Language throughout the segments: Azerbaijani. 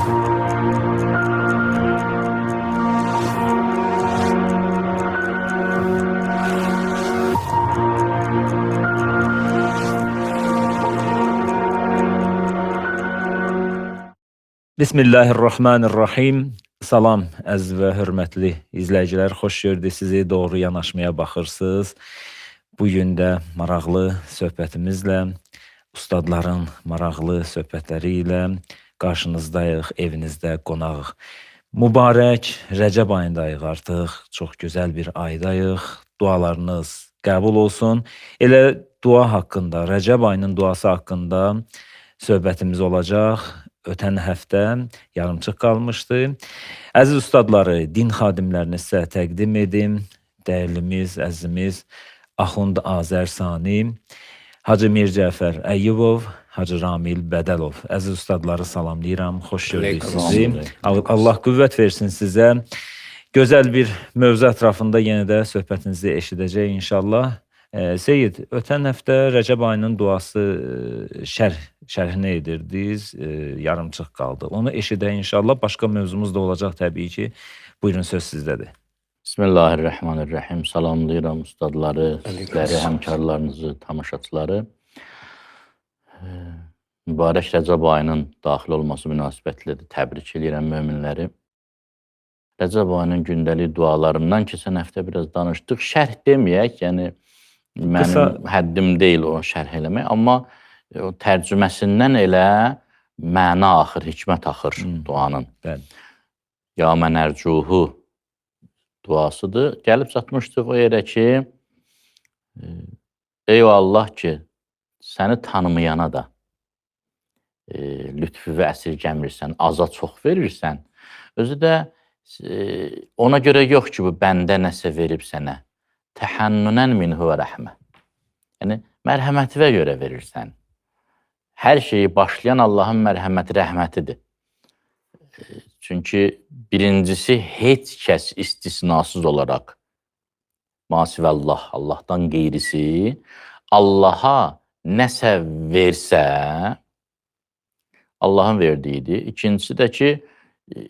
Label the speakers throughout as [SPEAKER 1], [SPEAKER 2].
[SPEAKER 1] Bismillahirrahmanirrahim. Salam, əziz və hörmətli izləyicilər. Xoş gördük sizi, doğru yanaşmaya baxırsınız. Bugün də maraqlı söhbətimizlə, ustadların maraqlı söhbətləri ilə qarşınızdayıq, evinizdə qonağıq. Mübarək Rəcəb ayındayıq artıq, çox gözəl bir aydayıq. Dualarınız qəbul olsun. Elə dua haqqında, Rəcəb ayının duası haqqında söhbətimiz olacaq. Ötən həftə yarımçıq qalmışdı. Əziz ustadları, din xadimlərini sizə təqdim edim. Dəyərlimiz, əzizimiz Axund Azər Sani, Hacı Mir Cəfər Əyyubov, Hacı Ramil Bədəlov. Əziz ustadları salamlayıram, xoş gördük sizi. Allah qüvvət versin sizə. Gözəl bir mövzu ətrafında yenə də söhbətinizi eşidəcək inşallah. Seyid, ötən həftə Rəcəb ayının duası şərhini edirdiniz, yarımçıq qaldı. Onu eşidək inşallah. Başqa mövzumuz da olacaq təbii ki. Buyurun, söz sizdədir.
[SPEAKER 2] Bismillahirrahmanirrahim. Salamlayıram ustadları, sizləri, həmkarlarınızı, tamaşaçıları. Mübarək Rəcəb ayının daxil olması münasibətlə də təbrik edirəm möminləri. Rəcəb ayının gündəlik dualarından keçən həftə biraz danışdıq. Şərh deməyək, yəni mənim həddim deyil o şərh eləmək, amma o tərcüməsindən elə məna axır, hikmət axır duanın. Ya mən ərcuhu duasıdır. Gəlib çatmışdıq o yerə ki, ey Allah ki, səni tanımayana da lütfü və əsirgəmirsən, aza çox verirsən. Özü də ona görə yox ki, bu bəndə nəsə verib sənə. Təhənnünən minhu və rəhmə. Yəni, mərhəmətivə görə verirsən. Hər şeyi başlayan Allahın mərhəməti, rəhmətidir. Çünki birincisi, heç kəs istisnasız olaraq masivəllah, Allahdan qeyrisi, Allaha nəsə versə, Allahın verdiyidir. İkincisi də ki,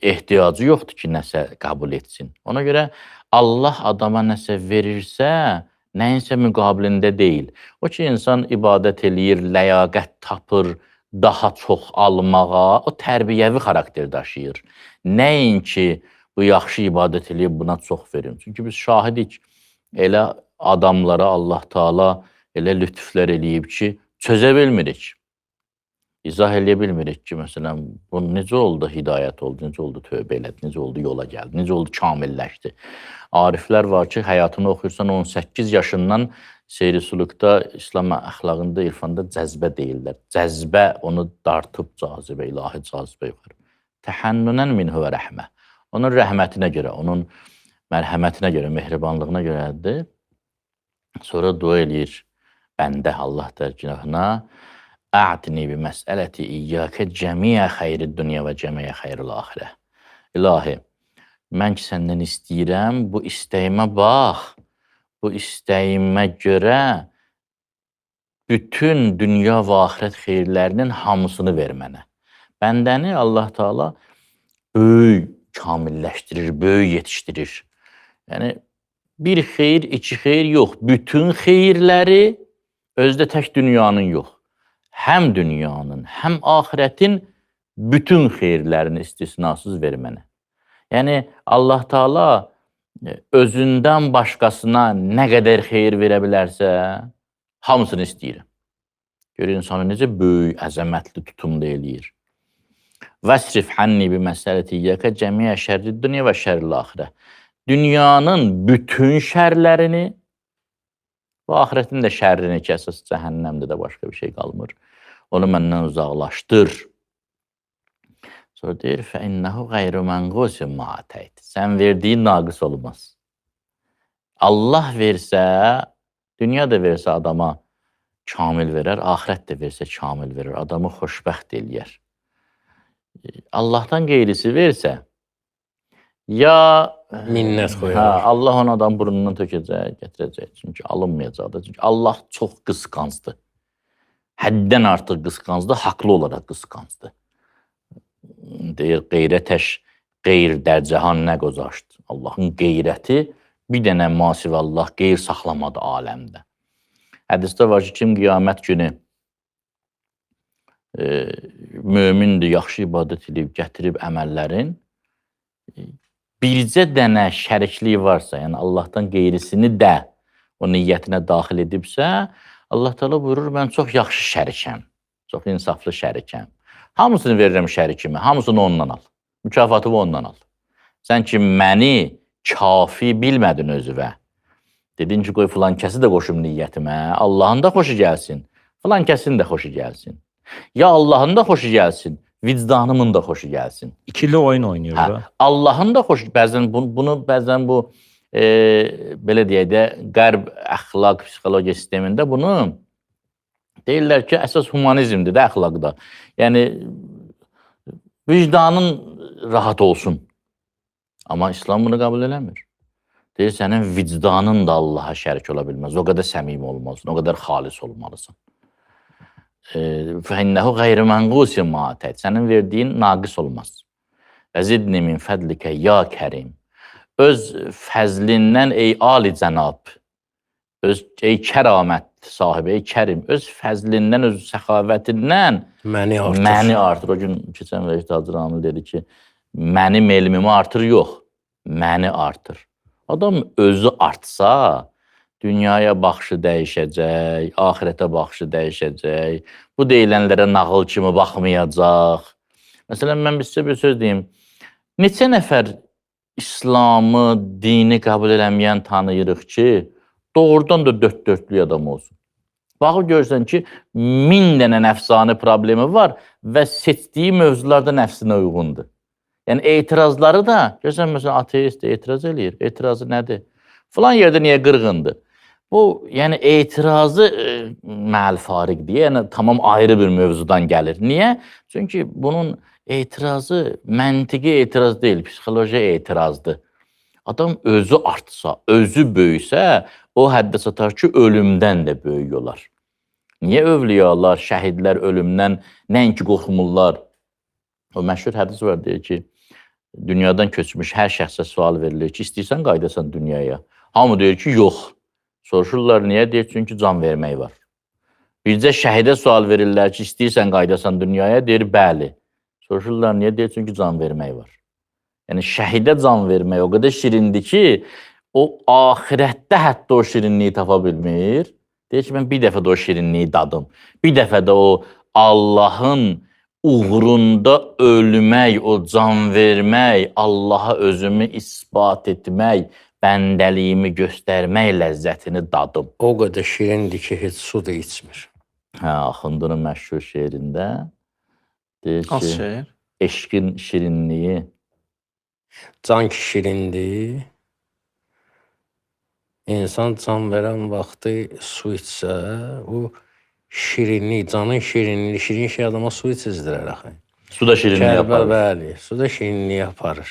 [SPEAKER 2] ehtiyacı yoxdur ki, nəsə qəbul etsin. Ona görə Allah adama nəsə verirsə, nəyinsə müqabilində deyil. O ki, insan ibadət eləyir, ləyaqət tapır, daha çox almağa, o tərbiyəvi xarakter daşıyır. Nəinki bu yaxşı ibadət eləyib, buna çox verin. Çünki biz şahidik, elə adamlara Allah Taala elə lütflər eləyib ki, çözə bilmirik. İzah eləyə bilmirik ki, məsələn, bu necə oldu hidayət oldu, necə oldu tövbə elədi, necə oldu yola gəldi, necə oldu kamilləşdi. Ariflər var ki, həyatını oxuyursan 18 yaşından seyri-sulukda, İslam əxlaqında, irfanda cəzbə deyirlər. Cəzbə onu dartıb cazibə, ilahi cazibə var. Təhənnünən minhu və rəhmə. Onun rəhmətinə görə, onun mərhəmətinə görə, mehribanlığına görədir. Sonra dua eləyir bəndə Allah dərgahına. A'tini bi məsələti iyyəkə cəmiyə xeyri dünya və cəmiyə xeyril axirə. İlahi, mən ki səndən istəyirəm, bu istəyimə bax, bu istəyimə görə bütün dünya və axirət xeyirlərinin hamısını ver mənə. Bəndəni Allah Taala böyük kamilləşdirir, böyük yetişdirir. Yəni, bir xeyir, iki xeyir yox, bütün xeyirləri özdə tək dünyanın yox. Həm dünyanın, həm axirətin bütün xeyirlərini istisnasız ver mənə. Yəni, Allah Taala özündən başqasına nə qədər xeyir verə bilərsə, hamısını istəyir. Görür, insanı necə böyük, əzəmətli tutumda eləyir. Vəsrif hənni bi məsələti iyyəkə cəmiyə şərri dünya və şərril axirə. Dünyanın bütün şərlərini və axirətin də şərrini ki, əsas cəhənnəmdə də başqa bir şey qalmır. Onu məndən uzaqlaşdır. Sonra deyir, fəinnəhu qeyru mənqusin ma'atəyt. Sən verdiyin naqis olmaz. Allah versə, dünya da versə adama kamil verər, axirət də versə kamil verir, adamı xoşbəxt eləyər. Allahdan qeyrisi versə, ya
[SPEAKER 3] minnət qoyar.
[SPEAKER 2] Allah onu adam burnundan tökəcək, gətirəcək. Çünki alınmayacaqdır. Çünki Allah çox qısqancdır. Həddən artıq qısqancdır, haqlı olaraq qısqancdır. deyir, qeyrətəş qeyr dər cahan nə qozaşdı. Allahın qeyrəti bir dənə masivəllah qeyr saxlamadı aləmdə. Hədisdə var ki, kim qiyamət günü mömindir, yaxşı ibadət edib, gətirib əməllərin, bircə dənə şərikliyi varsa, yəni Allahdan qeyrisini də o niyyətinə daxil edibsə, Allah Teala buyurur, mən çox yaxşı şərikəm, çox insaflı şərikəm. Hamısını verirəm şərikimə, hamısını ondan al. Mükafatımı ondan al. Sən ki, məni kafi bilmədin özüvə. Dedin ki, qoy filan kəsi də qoşum niyyətimə, Allahın da xoşu gəlsin, filan kəsin də xoşu gəlsin. Ya Allahın da xoşu gəlsin, vicdanımın da xoşu gəlsin.
[SPEAKER 1] İkili oyun oynayır da.
[SPEAKER 2] Allahın da xoşu, bəzən bəzən bu belə deyək də, qərb əxlaq, psixologiya sistemində bunu deyirlər ki, əsas humanizmdir də əxlaqda. Yəni, vicdanın rahat olsun. Amma İslam bunu qəbul eləmir. Deyir, sənin vicdanın da Allaha şərik ola bilməz. O qədər səmimi olmalısın, o qədər xalis olmalısan. فَإِنَّهُ غَيْرِ مَنْقُوسٍ مَعَتَيْدٍ Sənin verdiyin naqis olmaz. وَزِدْنِ مِنْ فَدْلِكَ ya Kərim Öz fəzlindən ey ali cənab, ey kəramət sahibi, ey kərim, öz fəzlindən, öz səxavətindən məni artır. O gün keçən Vəcid Hacı Ramil dedi ki, mənim elmimi artır, yox, məni artır. Adam özü artsa, dünyaya baxışı dəyişəcək, axirətə baxışı dəyişəcək, bu deyilənlərə nağıl kimi baxmayacaq. Məsələn, mən sizə bir söz deyim, neçə nəfər İslamı, dini qəbul eləməyən tanıyırıq ki, doğrudan da dörd-dörtlük adam olsun. Baxıb görürsən ki, 1000 dənə nəfsani problemi var və seçdiyi mövzularda nəfsinə uyğundur. Yəni, etirazları da, görürsən, məsələn, ateist etiraz eləyir. Etirazı nədir? Filan yerdə niyə qırğındır? Bu, yəni, etirazı məl fariqdir, yəni, tamam ayrı bir mövzudan gəlir. Niyə? Çünki bunun etirazı məntiqi etiraz deyil, psixoloji etirazdır. Adam özü artsa, özü böyüsə, o həddə çatar ki, ölümdən də böyük olar. Niyə övliyalar, şəhidlər ölümdən nəinki qorxmurlar? O məşhur hədis var, deyir ki, dünyadan köçmüş hər şəxsə sual verilir ki, istəyirsən qaydasan dünyaya. Hamı deyir ki, yox. Soruşurlar, niyə? Deyir, çünki can vermək var. Bircə şəhidə sual verirlər ki, istəyirsən qaydasan dünyaya, deyir, bəli. Soruşurlar, niyə? Deyir, çünki can vermək var. Yəni, şəhidə can vermək o qədər şirindir ki, o axirətdə hətta o şirinliyi tapa bilmir. Deyir ki, mən bir dəfə də o şirinliyi dadım. Bir dəfə də o Allahın uğrunda ölmək, o can vermək, Allaha özümü isbat etmək, bəndəliyimi göstərmək ləzzətini dadım.
[SPEAKER 3] O qədər şirindir ki, heç su da içmir.
[SPEAKER 2] Axundunun məşhur şeirində deyir ki, eşqin şirinliyi
[SPEAKER 3] can ki şirindir. İnsan can verən vaxtı su içsə, o şirinlik, canın şirinliyi, şirin şey adama su içizdirər axı.
[SPEAKER 2] Su da şirinliyi aparır.
[SPEAKER 3] Bəli, su da şirinliyi aparır.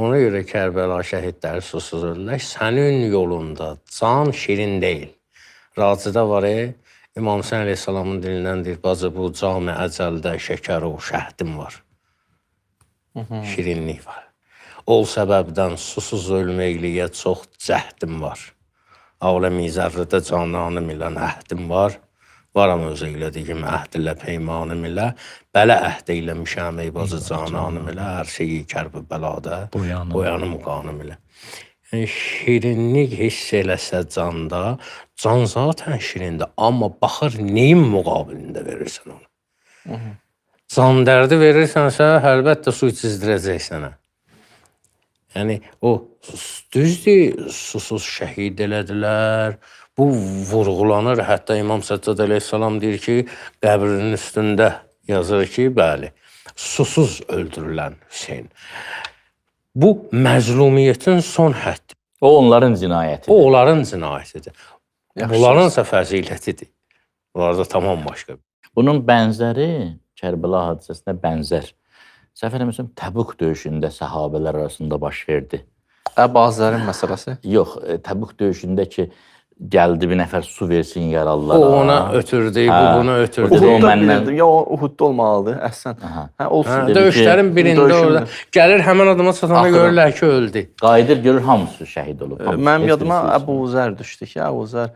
[SPEAKER 3] Ona görə Kərbəla şəhidləri susuz ölürlər. Sənin yolunda can şirin deyil. Racıda var, İmam Hüseyn əleyhissalamın dilindən deyir, bacı bu cami əcəldə şəkər o şəhdim var. Şirinlik var. Ol səbəbdən susuz ölməkliyə çox cəhdim var. Aləmi zərrədə cananım ilə əhdim var. Varam özü ilə deyim, əhd ilə peymanım ilə, bələ əhd eyləmişəm ey bacı cananım ilə, hər şeyi kərb bəlada, boyanım qanım ilə. Yəni, şirinlik hiss eləsə canda, can zaten şirindir, amma baxır neyin müqabilində verirsən onu. Can dərdi verirsənsə, əlbəttə su içizdirəcək sənə. Yəni, o düzdür, susuz şəhid elədilər. Bu vurğulanır, hətta İmam Səccad əleyhissalam deyir ki, qəbrinin üstündə yazır ki, bəli, susuz öldürülən Hüseyin. Bu məzlumiyyətin son həddi.
[SPEAKER 2] O onların cinayətidir.
[SPEAKER 3] O onların cinayətidir. Bunlarınsa fəzilətidir. Bunlar da tamam başqa.
[SPEAKER 2] Bunun bənzəri, Kərbəla hadisəsinə bənzər. Səhv eləmirəm, Təbuk döyüşündə səhabələr arasında baş verdi.
[SPEAKER 4] Əbu Azərin məsələsi?
[SPEAKER 2] Yox, Təbuk döyüşündə ki, gəldi bir nəfər su versin
[SPEAKER 3] O
[SPEAKER 2] yaralılara.
[SPEAKER 3] ona ötürdü, bu
[SPEAKER 2] Hə,
[SPEAKER 3] bunu
[SPEAKER 2] o
[SPEAKER 3] ötürdü.
[SPEAKER 2] dedi, o
[SPEAKER 4] Uhudda
[SPEAKER 2] məndən-
[SPEAKER 4] bilirdim. Ya o Uhudda olmalıdır. Əhsən.
[SPEAKER 2] Aha.
[SPEAKER 4] Hə, olsun.
[SPEAKER 3] Hə,
[SPEAKER 2] dedi ki,
[SPEAKER 3] döyüşlərin birində
[SPEAKER 4] döyüşün
[SPEAKER 3] orada
[SPEAKER 4] bir-
[SPEAKER 3] gəlir həmin adama çatanda
[SPEAKER 4] Axırı.
[SPEAKER 3] görürlər ki, öldü.
[SPEAKER 2] Qayıdır görür hamısı şəhid olub. Hamısı,
[SPEAKER 4] Mənim
[SPEAKER 2] heç
[SPEAKER 4] yadıma
[SPEAKER 2] birisi
[SPEAKER 4] Əbu Zər düşdü ki, Əbu Zər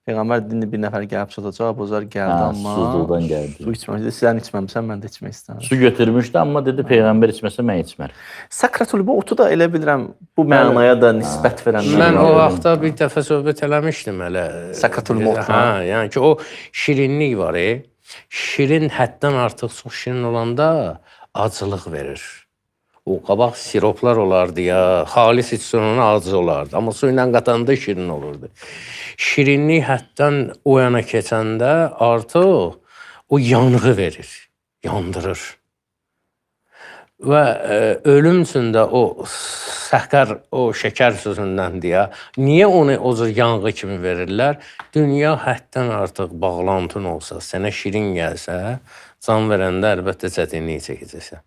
[SPEAKER 4] Peyğəmbər dinli bir nəfər gəlib çatacaq, Əbu Zər gəldi
[SPEAKER 2] Hə,
[SPEAKER 4] amma
[SPEAKER 2] susuzluqdan gəldi.
[SPEAKER 4] Su içməmişdi. Sən içməmisən, mən də içmək istəmirəm.
[SPEAKER 2] su götürmüşdü, amma dedi Peyğəmbər içməsə mən içmərəm.
[SPEAKER 4] Sakratul otu da elə bilirəm bu mənaya da nisbət verənlər
[SPEAKER 3] Mən
[SPEAKER 4] var.
[SPEAKER 3] o vaxtda bir dəfə söhbət eləmişdim hələ.
[SPEAKER 4] Sakatul Motla.
[SPEAKER 3] Hə, yəni ki, o şirinlik var. Şirin həddən artıq çox şirin olanda acılıq verir. O qabaq siroplar olardı ya, xalis içsən ona acı olardı. Amma su ilə qatanda şirin olurdu. Şirinlik həddən o yana keçəndə artıq o yanğı verir, yandırır. Və ölüm üçün də o səhər, o şəkər sözündən deyə, niyə onu o cür yanğı kimi verirlər? Dünya həddən artıq bağlantın olsa, sənə şirin gəlsə, can verəndə əlbəttə çətinlik çəkəcəksən.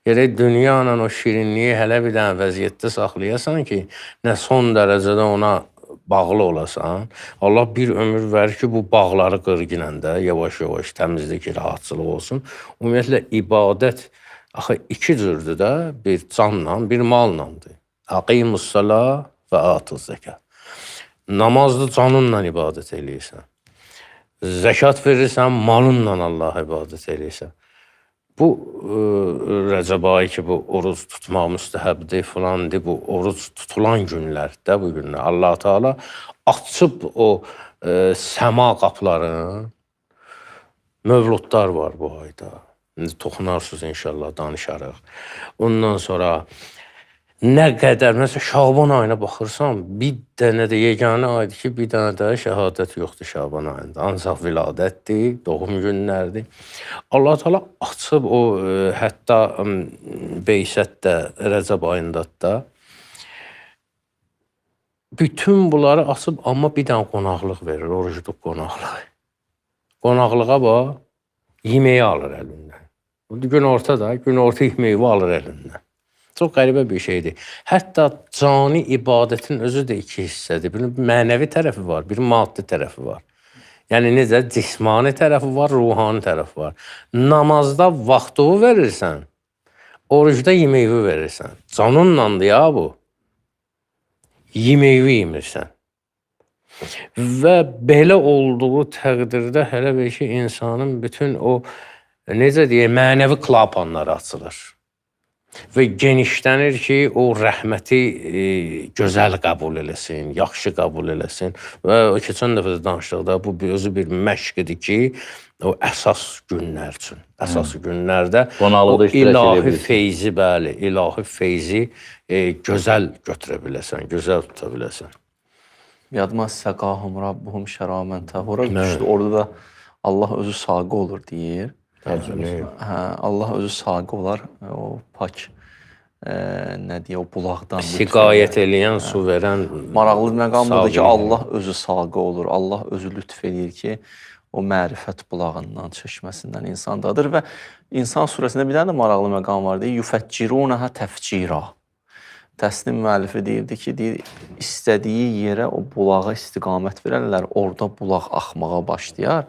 [SPEAKER 3] Gərək dünya ilə o şirinliyi hələ bir dənə vəziyyətdə saxlayasan ki, nə son dərəcədə ona bağlı olasan. Allah bir ömür verir ki, bu bağları qırğınəndə yavaş-yavaş təmizlik, rahatçılıq olsun. Ümumiyyətlə, ibadət axı iki cürdür də, bir canla, bir mallandır. Aqimus-sala və atuz-zəkat. Namazda canınla ibadət eləyirsən. Zəkat verirsən, malınla Allaha ibadət eləyirsən. Bu Rəcəb ayı ki, bu oruc tutmaq müstəhəbdir filandır, bu oruc tutulan günlərdə bu günlər. Allah Teala açıb o səma qapılarını, mövludlar var bu ayda. İndi toxunarsınız inşallah, danışarıq. Ondan sonra nə qədər, məsələn, Şaban ayına baxırsan, bir dənə də yeganə aydır ki, bir dənə də şəhadət yoxdur Şaban ayında. Ancaq viladətdir, doğum günlərdir. Allah Teala açıb o, hətta Beysətdə, Rəcəb ayında da bütün bunları açıb, amma bir dənə qonaqlıq verir, orucluq qonaqlığı. Qonaqlığa bax, yeməyi alır əlindən. Günorta da, günorta yeməyi alır əlindən. Çox qəribə bir şeydir. Hətta cani ibadətin özü də iki hissədir. Bir mənəvi tərəfi var, bir maddi tərəfi var. Yəni necə? Cismani tərəfi var, ruhani tərəfi var. Namazda vaxtını verirsən, orucda yeməyi verirsən. Canınlandır ya bu. Yeməyi yemirsən. Və belə olduğu təqdirdə hələ bir ki, insanın bütün o, necə deyə, mənəvi klapanları açılır. Və genişlənir ki, o rəhməti gözəl qəbul eləsin, yaxşı qəbul eləsin. Və keçən dəfə də danışdıqda bu özü bir məşqdir ki, o əsas günlər üçün, əsas günlərdə o ilahi feyzi, bəli, ilahi feyzi gözəl götürə biləsən, gözəl tuta biləsən.
[SPEAKER 4] Yadıma səqahum rabbuhum şəramən tahura düşdü. Orada da Allah özü saqi olur deyir. Hə, Allah özü saqi olar, o pak, nə deyə, o bulaqdan.
[SPEAKER 3] Siqayət eləyən, su verən.
[SPEAKER 4] Maraqlı məqamdır ki, Allah özü saqi olur, Allah özü lütf eləyir ki, o mərifət bulağından, çeşməsindən insandadır. Və İnsan surəsində bir dənə də maraqlı məqam var, deyir, yufəccirunəhə təfcira. Təsnim müəllifi deyirdi ki, istədiyi yerə o bulağa istiqamət verərlər, orada bulaq axmağa başlayar.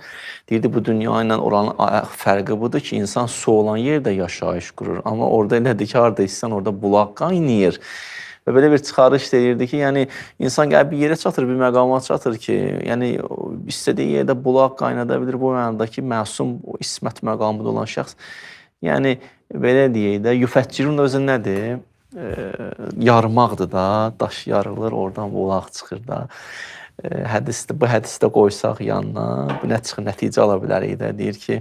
[SPEAKER 4] Deyirdi, bu dünya ilə oranın fərqi budur ki, insan su olan yerdə yaşayış qurur. Amma orada elədir ki, harada istsən, orada bulaq qaynayır. Və belə bir çıxarış deyirdi ki, yəni insan gəlib bir yerə çatır, bir məqama çatır ki, yəni istədiyi yerdə bulaq qaynada bilir. Bu mənadakı məsum, o ismət məqamında olan şəxs. Yəni, belə deyək də, yufəccirun özü nədir? Yarmaqdır da, daş yarılır, oradan bulaq çıxır da. Bu hədisi də qoysaq yanına, bu nə çıxır, nəticə ala bilərik də. Deyir ki,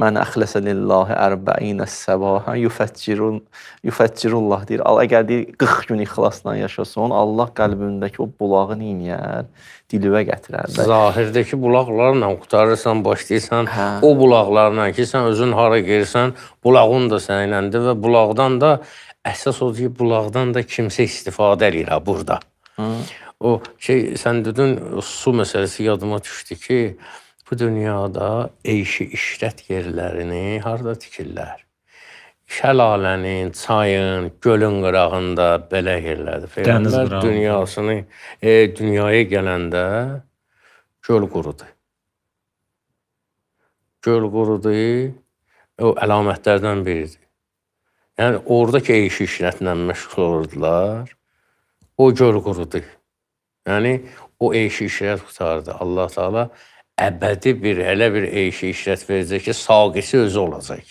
[SPEAKER 4] mən əxləsə lillahi ərbəinə səbahə yufəccirullah deyir. Əgər deyir, 40 gün ixlasla yaşasın, Allah qəlbindəki o bulağı neyniyər? Dilivə gətirər.
[SPEAKER 3] Zahirdəki bulaqlarla qutarırsan, başlayırsan, o bulaqlarla ki, sən özün hara gelirsən, bulağın da səninlədir və bulaqdan da əsas o ki, bulaqdan da kimsə istifadə edir burada. O şey, sən dedin, su məsələsi yadıma düşdü ki, bu dünyada eyşi işrət yerlərini harada tikirlər? Şəlalənin, çayın, gölün qırağında belə yerlərdir. Peyğəmbər dünyasını, dünyaya gələndə Göl qurudu. Göl qurudu, o əlamətlərdən biridir. Yəni, oradakı eyşi işrətlə məşğul olurdular, o göl qurudu. Yəni, o eyşi işrət qutardı. Allah Teala əbədi elə bir eyşi işrət verəcək ki, saqisi özü olacaq.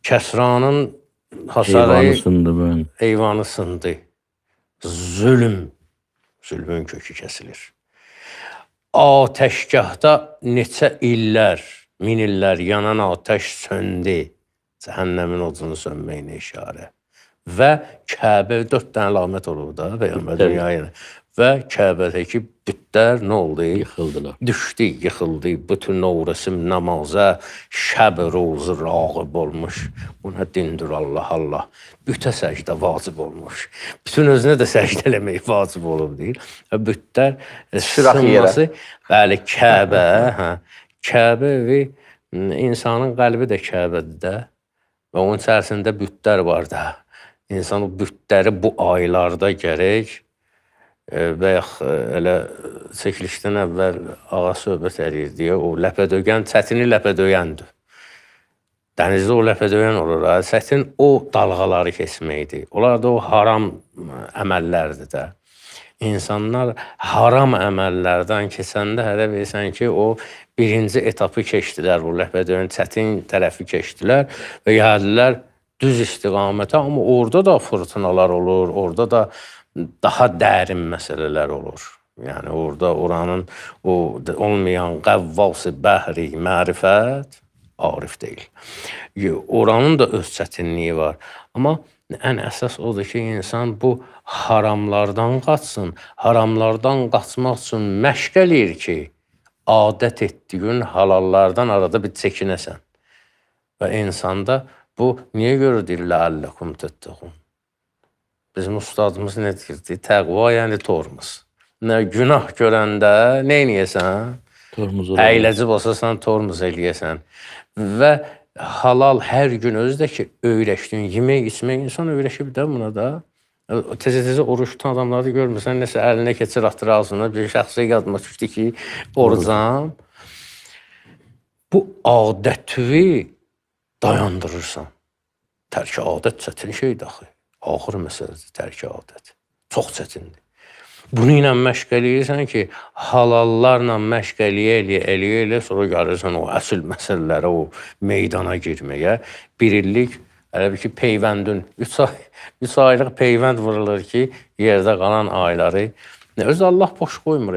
[SPEAKER 3] Kəsranın hasarı eyvanı sındı. Zülmün kökü kəsilir. Atəşgahda neçə illər, min illər yanan atəş söndü. Cəhənnəmin odunu sönməyinə işarə. Və Kəbə 4 dənə əlamət olur da, Peyğəmbər dünyaya. Və Kəbədəki bütlər nə oldu?
[SPEAKER 2] Yıxıldılar.
[SPEAKER 3] Düşdü, yıxıldı. Bütün o rəsim namaza, şəb rozu rağib olmuş. Bu nə dindir Allah Allah. Bütə səcdə vacib olmuş. Bütün özünə də səcdə eləmək vacib olub deyil. Bütlər sınması, bəli, Kəbə, Kəbə və insanın qəlbi də Kəbədir də. Və onun içərisində bütlər var da. İnsan o bütləri bu aylarda gərək və elə çəkilişdən əvvəl ağa söhbət edirdi. O ləpədöyən, çətini ləpədöyəndir. Dənizdə o ləpədöyən olur. Çətin o dalğaları keçməkdir. Onlar da o haram əməllərdir də. İnsanlar haram əməllərdən keçəndə hələ bilirsən ki, o birinci etapı keçdilər. Bu ləpədöyən çətin tərəfi keçdilər və gəldilər düz istiqamətə. Amma orada da fırtınalar olur, orada da daha dərin məsələlər olur. Yəni, orada oranın o olmayan qəvvası bəhri mərifət arif deyil. Oranın da öz çətinliyi var. Amma ən əsas odur ki, insan bu haramlardan qaçsın. Haramlardan qaçmaq üçün məşq eləyir ki, adət etdiyin halallardan arada bir çəkinəsən. Və insanda bu niyə görə deyir ləalləkum təttəqun? Bizim ustadımız nə deyirdi? Təqva yəni tormuz. Günah görəndə nə eləyəsən? Əyləci basasan, tormuz eləyəsən. Və halal hər gün özü də ki, öyrəşdin, yemək, içmək, insan öyrəşib də buna da. Tezə-tezə oruç tutan adamları görmürsən, nəsə əlinə keçir, atır ağzına, bir şəxsi yadıma düşdü ki, orucam. Bu adəti dayandırırsan. Tərk adət çətin şeydir axı. Axır məsələdir, tərk adət. Çox çətindir. Bunu ilə məşq eləyirsən ki, halallarla məşq eləyə, sonra gəlirsən o əsl məsələlərə, o meydana girməyə. Bir illik, elə bir ki, peyvəndin, 3 aylıq peyvənd vurulur ki, yerdə qalan ayları. Özü Allah boş qoymur.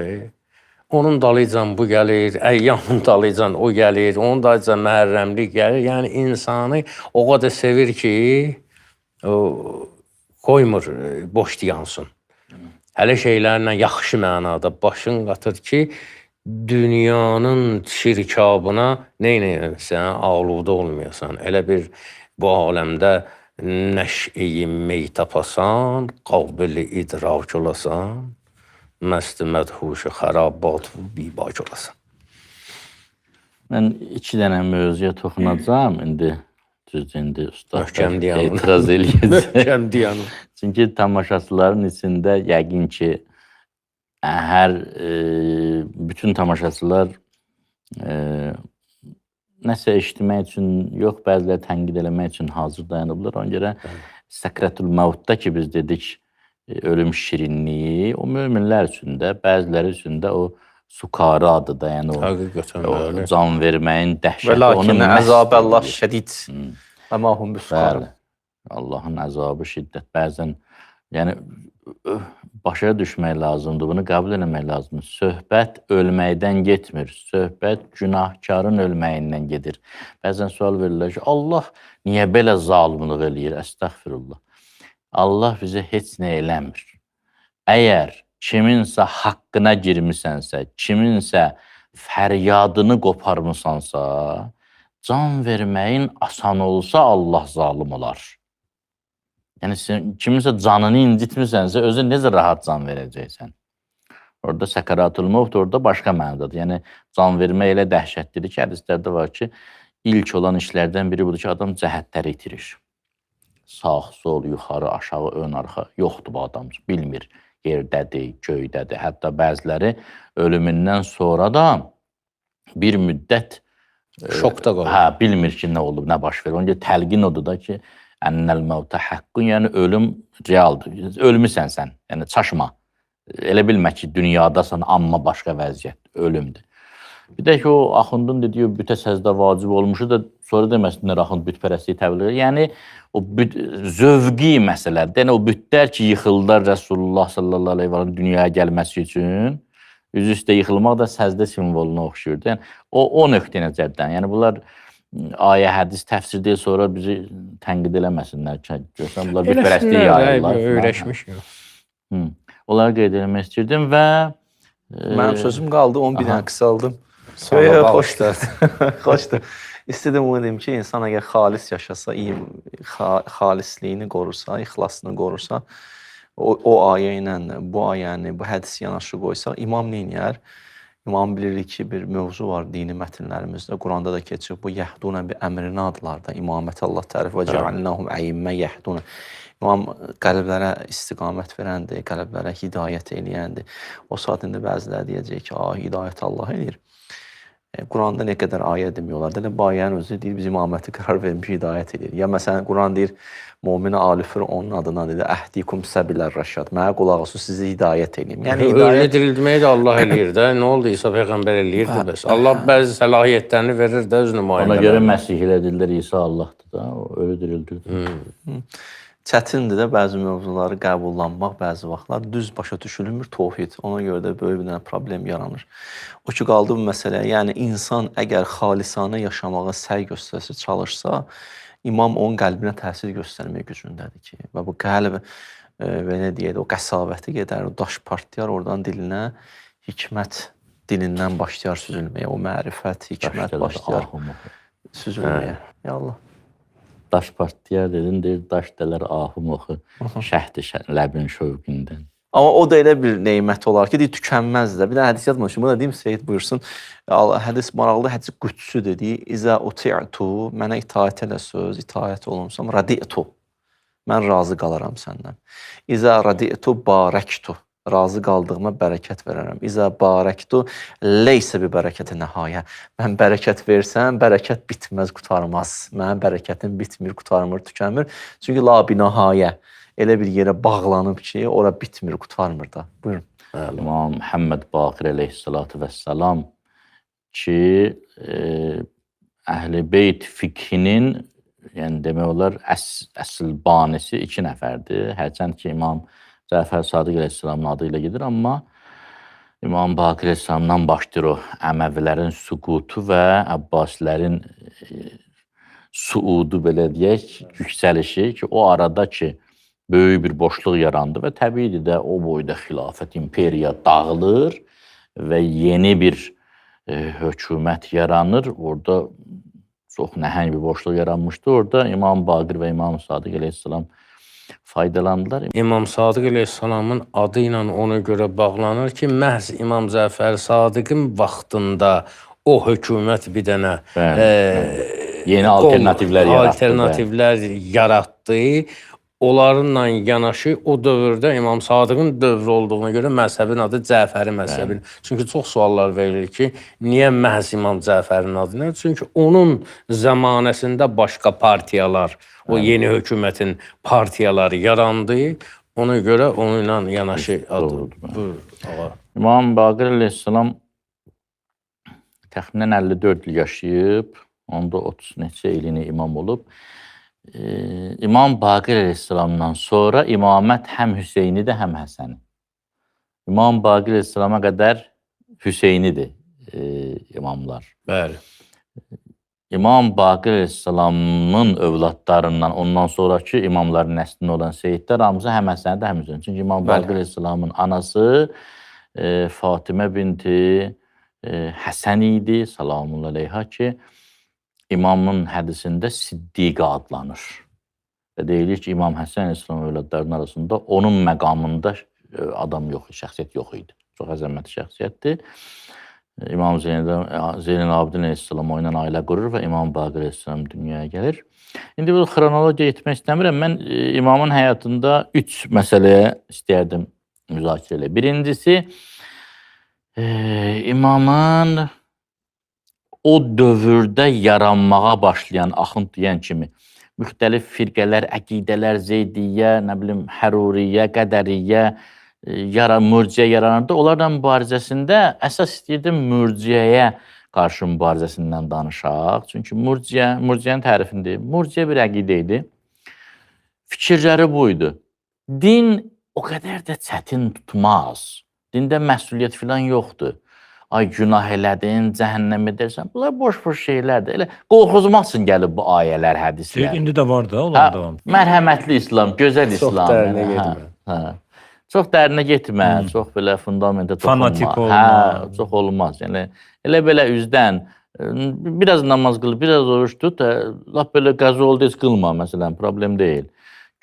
[SPEAKER 3] Onun dalıcan bu gəlir, əyyamın dalıcan o gəlir, onun dalıcan məhərrəmlik gəlir. Yəni, insanı o qədər sevir ki, qoymur, boş yansın. Hələ şeylərlə yaxşı mənada başın qatır ki, dünyanın şirkabına neynəyəsən, ağluda olmayasan. Elə bir bu aləmdə nəş-i mey tapasan, qabil-i idrak olasan, məst-i mədhuşu xərabat bibak olasan.
[SPEAKER 2] Mən 2 dənə mövzuya toxunacağım. İndi ustad etiraz eləyəcək.
[SPEAKER 3] Möhkəm diyanım.
[SPEAKER 2] Çünki tamaşaçıların içində yəqin ki, bütün tamaşaçılar nəsə eşitmək üçün, yox, bəziləri tənqid eləmək üçün hazır dayanıblar. Ona görə Səkrətül Məvtdə ki, biz dedik, ölüm şirinliyi, o möminlər üçün də, bəziləri üçün də o sukarı adı da, yəni o can verməyin dəhşəti.
[SPEAKER 4] Və lakin əzab-əllah şədid və mahum büskarı.
[SPEAKER 2] Allahın əzabı şiddət. Bəzən, yəni, başa düşmək lazımdır, bunu qəbul eləmək lazımdır. Söhbət ölməkdən getmir, söhbət günahkarın ölməyindən gedir. Bəzən sual verirlər ki, Allah niyə belə zalımlıq eləyir? Əstəğfirullah. Allah bizə heç nə eləmir. Əgər kiminsə haqqına girmisənsə, kiminsə fəryadını qoparmısansa, can verməyin asan olsa Allah zalım olar. Yəni, kiminsə canını incitmisənsə, özü necə rahat can verəcəksən? Orada Səkratul Mövt, orada başqa mənadadır. Yəni, can vermək elə dəhşətlidir ki, hədislərdə var ki, ilk olan işlərdən biri budur ki, adam cəhətləri itirir. Sağ, sol, yuxarı, aşağı, ön, arxa yoxdur bu adam, bilmir. yerdədir, göydədir. Hətta bəziləri ölümündən sonra da bir müddət
[SPEAKER 3] Şokda qalır.
[SPEAKER 2] hə, bilmir ki, nə olub, nə baş verir. Onun görə təlqin odur da ki, ennel mevte hakkun, yəni ölüm realdır. Ölmüsən sən, yəni çaşma. Elə bilmə ki, dünyadasan, amma başqa vəziyyət, ölümdür. Bir də ki, o axundun dediyi bütə səzdə vacib olmuşu da sonra deməsinlər axund bütpərəstliyi təbliğ edir. Yəni, o zövqi məsələdir. Yəni, o bütlər ki, yıxıldılar Rasulullah sallallahu aleyhi ve sellem dünyaya gəlməsi üçün, üzü üstə yıxılmaq da səzdə simvoluna oxşuyurdu. Yəni, o nöqtə nəzərdən. Yəni, bunlar ayə, hədis təfsir deyil, sonra bizi tənqid eləməsinlər. Görsən, bunlar bütpərəstliyi yayırlar.
[SPEAKER 3] Öyrəşmiş.
[SPEAKER 2] Onları qeyd eləmək istirdim və
[SPEAKER 4] Mənim sözüm qaldı, 11 dənə qısaldım.
[SPEAKER 3] Sonra bağışlar.
[SPEAKER 4] Xoşdur. İstədim onu deyim ki, insan əgər xalis yaşasa, xalisliyini qorursa, ixlasını qorursa, o ayə ilə, bu ayəni, bu hədisi yanaşı qoysa, imam neyniyər? İmam bilirik ki, bir mövzu var dini mətnlərimizdə, Quranda da keçir. Bu yəhdunə bir əmrin adlarda, imamət Allah tərif və cəalnəhum əyimmə yəhdunə. İmam qəlblərə istiqamət verəndir, qəlblərə hidayət eləyəndir. O saat indi bəziləri deyəcək ki, hidayət Allah eləyir. Quranda nə qədər ayə demiyorlar. Dələ bu ayənin özü deyir, biz imaməti qərar vermiş hidayət eləyir. Ya məsələn, Quran deyir, Mumin-i Alifir onun adına deyir, əhdikum səbilər rəşad. Mənə qulaq olsun, sizi hidayət eləyim. Yəni,
[SPEAKER 3] Ölünü dirildməyi də Allah eləyir də. Nə oldu, İsa Peyğəmbər eləyirdi bəs. Allah bəzi səlahiyyətlərini verir də öz nümayəndələrinə.
[SPEAKER 2] ona görə Məsih ilə deyirlər, İsa Allahdır da, o ölü dirildirdi.
[SPEAKER 4] Çətindir də bəzi mövzuları qəbullanmaq bəzi vaxtlar düz başa düşülmür tövhid. Ona görə də böyük bir problem yaranır. O ki qaldı bu məsələ. Yəni insan əgər xalisanə yaşamağa səy göstərsə, çalışsa, imam onun qəlbinə təsir göstərmək gücündədir ki, və bu qəlb və nə deyək, o qəsavəti gedər, o daş partlayar oradan dilinə, hikmət dilindən başlayar süzülməyə, o mərifət, hikmət başlayar süzülməyə. Ya Allah.
[SPEAKER 2] Daş partlayar dedin, deyir, daş dələr ahım oxu, şəhdi ləbin şövqündən.
[SPEAKER 4] Amma o da elə bir neymət olar ki, deyir, tükənməz də. Bir də hədis yazmışım, bunu da deyim, Seyid buyursun. Hədis maraqlı, hədis qüdsü dedi. İzə uti'tu, mənə itaət elə söz, itaət olunsam, radi'tu, mən razı qalaram səndən. İzə radi'tu, barəktu, razı qaldığıma bərəkət verərəm. İzə barəktu, leysə bir bərəkəti nəhayə. Mən bərəkət versəm, bərəkət bitməz, qutarmaz. Mənim bərəkətim bitmir, qutarmır, tükənmir. Çünki la binahayə. Elə bir yerə bağlanıb ki, ora bitmir, qutarmır da. Buyurun.
[SPEAKER 2] İmam Muhammed Baqir əleyhissalatu vəssalam ki, Əhl-i Beyt fiqhinin, yəni demək olar, əsl banisi 2 nəfərdir. Hərçənd ki, İmam Cəfər Sadiq əleyhissalamın adı ilə gedir, amma İmam Baqir əleyhissalamdan başlayır o Əməvilərin süqutu və Abbasilərin suudu, belə deyək, yüksəlişi ki, o arada ki, böyük bir boşluq yarandı və təbii də o boyda xilafət, imperiya dağılır və yeni bir hökumət yaranır. Orada çox nəhəng bir boşluq yaranmışdı. Orada İmam Baqir və İmam Sadiq əleyhissalam faydalandılar.
[SPEAKER 3] İmam Sadiq əleyhissalamın adı ilə ona görə bağlanır ki, məhz İmam Cəfər Sadiqin vaxtında o hökumət bir dənə
[SPEAKER 2] yeni
[SPEAKER 3] alternativlər yaratdı. Onlarla yanaşı o dövrdə İmam Sadiqin dövrü olduğuna görə məzhəbin adı Cəfəri məzhəbi. Çünki çox suallar verilir ki, niyə məhz İmam Cəfərin adı nə? Çünki onun zamanəsində başqa partiyalar, o yeni hökumətin partiyaları yarandı. Ona görə onunla yanaşı adı.
[SPEAKER 2] İmam Baqir əleyhissalam təxminən 54 il yaşayıb, onda 30 neçə ilini imam olub. İmam Baqir əleyhissalamdan sonra imamət həm Hüseynidir, həm Həsəni. İmam Baqir əleyhissalama qədər Hüseynidir imamlar.
[SPEAKER 3] Bəli.
[SPEAKER 2] İmam Baqir əleyhissalamın övladlarından, ondan sonraki imamların nəslində olan Seyyidlər hamısı həm Həsənidir, həm Hüseynidir. Çünki İmam Baqir əleyhissalamın anası Fatimə binti Həsən idi, salamun aleyha ki, İmamın hədisində Siddiqə adlanır. Və deyilir ki, İmam Həsən əleyhissalam övladlarının arasında onun məqamında adam yox idi, şəxsiyyət yox idi. Çox əzəmətli şəxsiyyətdir. İmam Zeynəl Abidin əleyhissalam o ilə ailə qurur və İmam Baqir əleyhissalam dünyaya gəlir. İndi bu xronologiya etmək istəmirəm. Mən İmamın həyatında 3 məsələyə istəyərdim müzakirə elə. Birincisi, imamın o dövrdə yaranmağa başlayan, axund deyən kimi, müxtəlif firqələr, əqidələr, zeydiyyə, nə bilim, həruriyyə, qədəriyyə, mürciyə yaranırdı. Onlarla mübarizəsində əsas istəyirdim mürciyəyə qarşı mübarizəsindən danışaq. Çünki mürciyənin tərifində, mürciyə bir əqidə idi. Fikirləri buydu. Din o qədər də çətin tutmaz. Dində məsuliyyət filan yoxdur. Ay günah elədin, cəhənnəm edərsən. Bunlar boş-boş şeylərdir. Elə qorxuzmaq üçün gəlib bu ayələr, hədislər.
[SPEAKER 1] İndi də var da onlar da.
[SPEAKER 2] Mərhəmətli İslam, gözəl İslam.
[SPEAKER 3] Çox dərinə getmə.
[SPEAKER 2] Çox dərinə getmə, çox belə fundamentə toxunma.
[SPEAKER 1] Fanatik olma.
[SPEAKER 2] Çox olmaz. Yəni elə belə üzdən biraz namaz qıl, biraz oruç tut, lap belə qəza oldu heç qılma məsələn, problem deyil.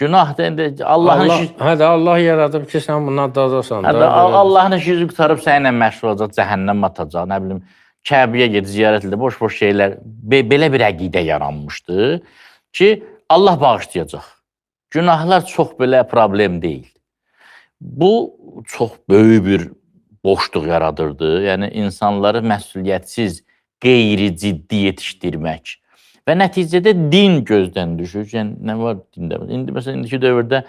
[SPEAKER 2] Günah da
[SPEAKER 3] Allah yaradıb ki, sən bundan dazasan.
[SPEAKER 2] Allahın işi qutarıb səninlə məşğul olacaq, cəhənnəm atacaq, nə bilim, Kəbəyə ged, ziyarət edə, boş-boş şeylər. Belə bir əqidə yaranmışdı ki, Allah bağışlayacaq. Günahlar çox belə problem deyil. Bu çox böyük bir boşluq yaradırdı. Yəni insanları məsuliyyətsiz, qeyri-ciddi yetişdirmək. Və nəticədə din gözdən düşür. Yəni, nə var dində? İndi, məsələn, indiki dövrdə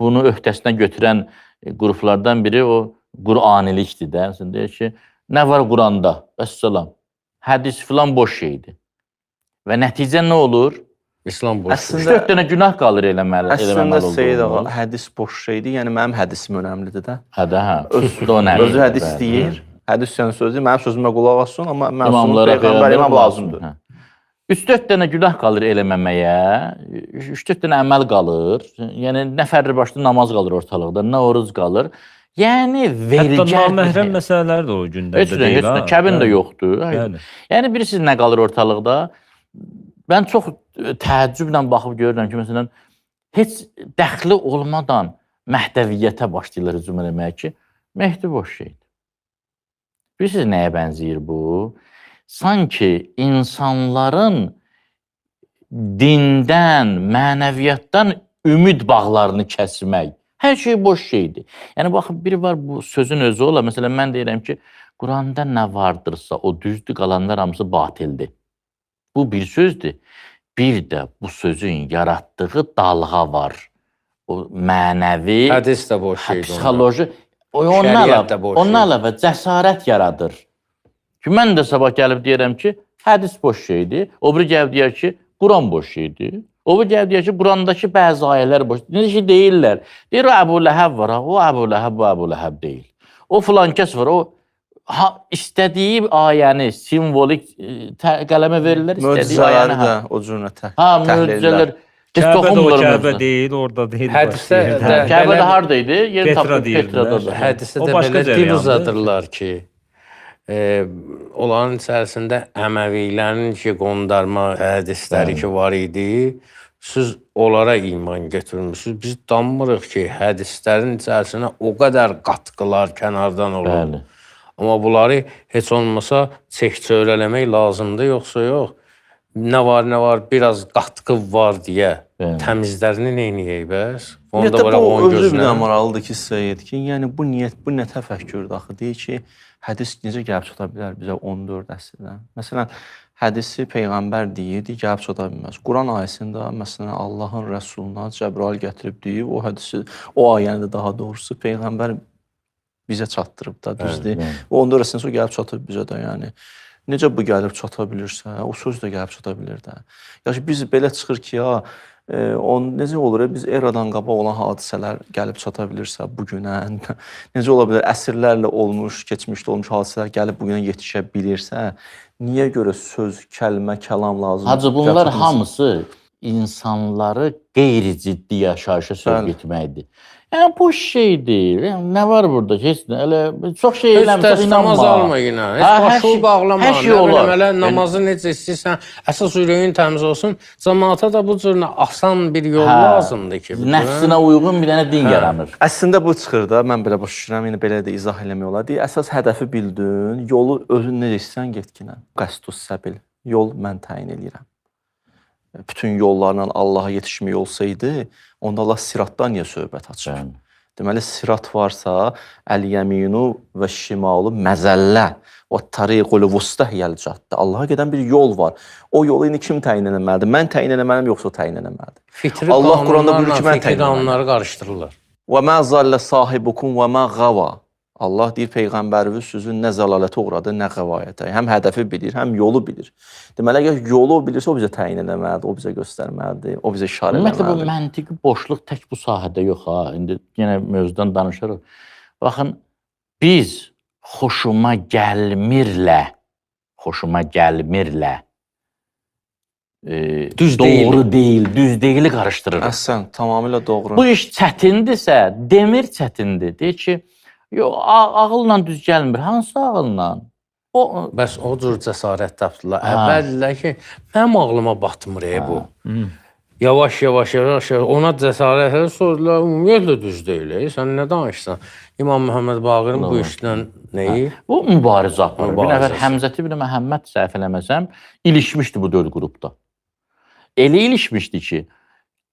[SPEAKER 2] bunu öhdəsinə götürən qruplardan biri o Quranilikdir də. Deyir ki, nə var Quranda? Vəssalam. Hədis filan boş şeydir. Və nəticə nə olur?
[SPEAKER 3] İslam boş.
[SPEAKER 2] 3-4 dənə günah qalır eləməli
[SPEAKER 4] Əslində
[SPEAKER 2] olduğumuz.
[SPEAKER 4] Seyid ağa, hədis boş şeydir. Yəni, mənim hədisim önəmlidir də.
[SPEAKER 2] Özü
[SPEAKER 4] hədis deyir. Hədis sənə sözü, mənim sözümə qulaq asın, amma
[SPEAKER 2] İmamlara,
[SPEAKER 4] Peyğəmbər imam lazımdır.
[SPEAKER 2] 3-4 dənə günah qalır eləməməyə, 3-4 dənə əməl qalır. Yəni, nə fərri başlı namaz qalır ortalıqda, nə oruc qalır. Yəni, vericər...
[SPEAKER 1] Hətta naməhrəm məsələlər də o gündədə deyil.
[SPEAKER 2] Heç nə, kəbin də yoxdur. Yəni, bilirsiniz nə qalır ortalıqda? Mən çox təəccüblə baxıb görürəm ki, məsələn, heç dəxli olmadan məhdəviyyətə başlayırlar hücum eləməyə ki, Mehdi boş şeydir. Bilirsiniz nəyə bənzəyir bu? Sanki insanların dindən, mənəviyyatdan ümid bağlarını kəsmək. Hər şey boş şeydir. Yəni, baxın, biri var bu sözün özü ola. Məsələn, mən deyirəm ki, Quranda nə vardırsa, o düzdür, qalanlar hamısı batildir. Bu bir sözdür. Bir də bu sözün yaratdığı dalğa var. O mənəvi,
[SPEAKER 3] hədis də boş şeydir.
[SPEAKER 2] Psixoloji, onunla əlavə cəsarət yaradır. Ki, mən də sabah gəlib deyirəm ki, hədis boş şeydir. O biri gəlib deyər ki, Quran boş şeydir. O biri gəlib deyər ki, Qurandakı bəzi ayələr boş şeydir. Necə deyirlər? Deyir, o Əbu Ləhəb var, o Əbu Ləhəb, bu Əbu Ləhəb deyil. O filan kəs var, o istədiyi ayəni simvolik qələmə verirlər, istədiyi ayəni.
[SPEAKER 4] Möcüzələri də o cürünə
[SPEAKER 2] möcüzələr.
[SPEAKER 1] Kəbə də o Kəbə deyil, orada deyil.
[SPEAKER 2] Kəbə də harada idi?
[SPEAKER 1] Petra deyirlər.
[SPEAKER 3] Hədisdə də belə dil uzadırlar ki, onların içərisində Əməvilərin ki, qondarma hədisləri ki var idi, siz onlara iman götürmüşsünüz. Biz danmırıq ki, hədislərin içərisinə o qədər qatqılar kənardan olur. Amma bunları heç olmasa çək-çövr eləmək lazımdır, yoxsa yox. Nə var, biraz qatqı var deyə təmizlərini neyniyək bəs?
[SPEAKER 4] Onda bu özü bir maraqlıdır ki, Seyid ki, yəni bu nə təfəkkürdür axı, deyir ki, hədis necə gəlib çata bilər bizə 14 əsrdən? Məsələn, hədisi Peyğəmbər deyirdi, gəlib çata bilməz. Quran ayəsində, məsələn, Allahın Rəsuluna Cəbrail gətirib deyib, o hədisi, o ayəni də daha doğrusu Peyğəmbər bizə çatdırıb da, düzdür. O 14 əsrdən sonra gəlib çatıb bizə də, yəni. Necə bu gəlib çata bilirsə, o söz də gəlib çata bilir də. Yəni, biz belə çıxır ki, necə olur, biz eradan qabaq olan hadisələr gəlib çata bilirsə bugünə, necə ola bilər, əsrlərlə olmuş, keçmişdə olmuş hadisələr gəlib bugünə yetişə bilirsə, niyə görə söz, kəlmə, kəlam lazımdır?
[SPEAKER 2] Hacı, bunlar hamısı insanları qeyri-ciddi yaşayışa sövq etməkdir. Yəni, boş şeydir. Nə var burada? Heç nə, elə çox şey eləmişsə, inanma.
[SPEAKER 3] Namaz alma yenə. Heç başı bağlama.
[SPEAKER 2] Hər şey olar.
[SPEAKER 3] Namazı necə istəyirsən, əsas ürəyin təmiz olsun. Cəmaata da bu cür asan bir yol lazımdır ki.
[SPEAKER 2] Nəfsinə uyğun bir dənə din yaranır.
[SPEAKER 4] Əslində bu çıxır da, mən belə başa düşürəm, yəni belə də izah eləmək olar. Deyir, əsas hədəfi bildin, yolu özün necə istəyirsən getkinə. Qəstus səbil, yol mən təyin edirəm. Bütün yollarla Allaha yetişmək olsaydı, onda Allah siratdan niyə söhbət açır? Deməli, sirat varsa, əl-yəminu və şimalu məzəllə və tariqul vustə yəlcətdə. Allaha gedən bir yol var. O yolu indi kim təyin eləməlidir? Mən təyin eləməliyəm, yoxsa o təyin eləməlidir?
[SPEAKER 3] Fitri
[SPEAKER 4] Allah Quranda buyurur ki, mən
[SPEAKER 3] fikri
[SPEAKER 4] təyin eləməliyəm.
[SPEAKER 3] qanunları qarışdırırlar.
[SPEAKER 4] Və mə zallə sahibukum və mə qava. Allah deyir, Peyğəmbəriniz sözün nə zəlalətə uğradı, nə qəvayətə. Həm hədəfi bilir, həm yolu bilir. Deməli, əgər yolu o bilirsə, o bizə təyin eləməlidir, o bizə göstərməlidir, o bizə işarə
[SPEAKER 2] Ümumiyyətlə, bu
[SPEAKER 4] eləməlidir.
[SPEAKER 2] məntiqi boşluq tək bu sahədə yox ha. İndi yenə mövzudan danışırıq. Baxın, biz xoşuma gəlmirlə
[SPEAKER 3] Düz
[SPEAKER 2] doğru deyil, düz deyili qarışdırırıq.
[SPEAKER 4] Əhsən, tamamilə doğru.
[SPEAKER 2] Bu iş çətindirsə, demir çətindir. Deyir ki, yox, ağılla düz gəlmir. Hansı ağılla?
[SPEAKER 3] Bəs o cür cəsarət tapdılar. Əvvəllər ki, mənim ağlıma batmır bu. Yavaş-yavaş ona cəsarət sordular, ümumiyyətlə düz deyil. Sən nə danışsan? İmam Məhəmməd Baqir'in bu işdən nəyi?
[SPEAKER 2] Bu mübarizə aparır. Bir nəfər
[SPEAKER 3] Mübarizəsi.
[SPEAKER 2] Həmzət ibn Məhəmməd səhv eləməsəm, ilişmişdi bu 4 qrupda. Elə ilişmişdi ki,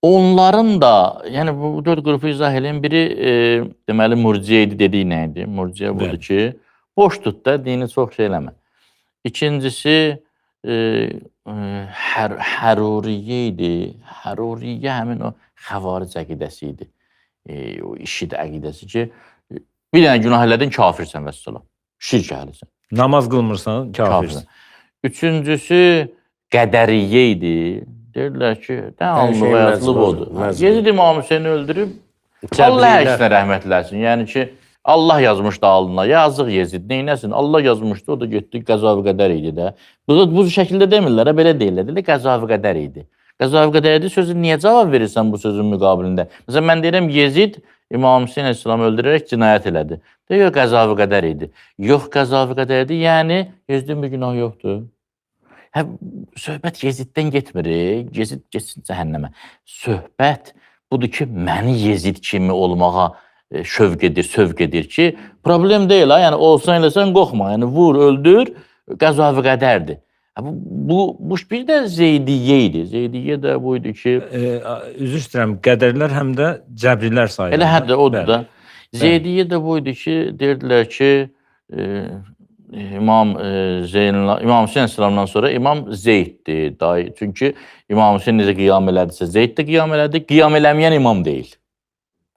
[SPEAKER 2] onların da, yəni bu 4 qrupu izah eləyən biri deməli murciə idi, dediyi nə idi? Murciə budur ki, boş tut da, dini çox şey eləmə. İkincisi Həruriyyə idi. Həruriyyə həmin o xəvaric əqidəsi idi. O işid əqidəsi ki, bir dənə günah elədin, kafirsən vəssalam. Şirk əhlisən.
[SPEAKER 1] Namaz qılmırsan, kafirsən.
[SPEAKER 2] Üçüncüsü qədəriyyə idi. Deyirlər ki, devamlı və yazılıb odur. Yezid İmam Hüseyni öldürüb, Allah hər işinə rəhmət eləsin. Yəni ki, Allah yazmışdı alnına, yazıq Yezid, neynəsin? Allah yazmışdı, o da getdi, qəza-və qədər idi də. Bu şəkildə demirlər, belə deyirlər, qəza-və qədər idi. Qəza-və qədər idi, sözü niyə cavab verirsən bu sözün müqabilində? Məsələn, mən deyirəm, Yezid İmam Hüseyin Əsəlam öldürərək cinayət elədi. Deyir, qəza-və qədər idi. Yox, qəza-və qədər idi, yəni Yezidin bir günah yoxdur. Söhbət Yeziddən getmir, Yezid getsin cəhənnəmə. Söhbət budur ki, məni Yezid kimi olmağa şövq edir ki, problem deyil, yəni olsan eləsən qorxma, yəni vur, öldür, qəza-və qədərdir. Bu bir də Zeydiyyə idi. Zeydiyyə də bu idi ki...
[SPEAKER 1] Üzr istəyirəm, qədərlər həm də cəbrilər sayılır.
[SPEAKER 2] Elə hədə odur da. Zeydiyyə də bu idi ki, deyirdilər ki, İmam Hüseyin Əsəlamdan sonra İmam Zeyddir. Çünki İmam Hüseyin necə qiyam elədirsə, Zeyd də qiyam elədi. Qiyam eləməyən imam deyil.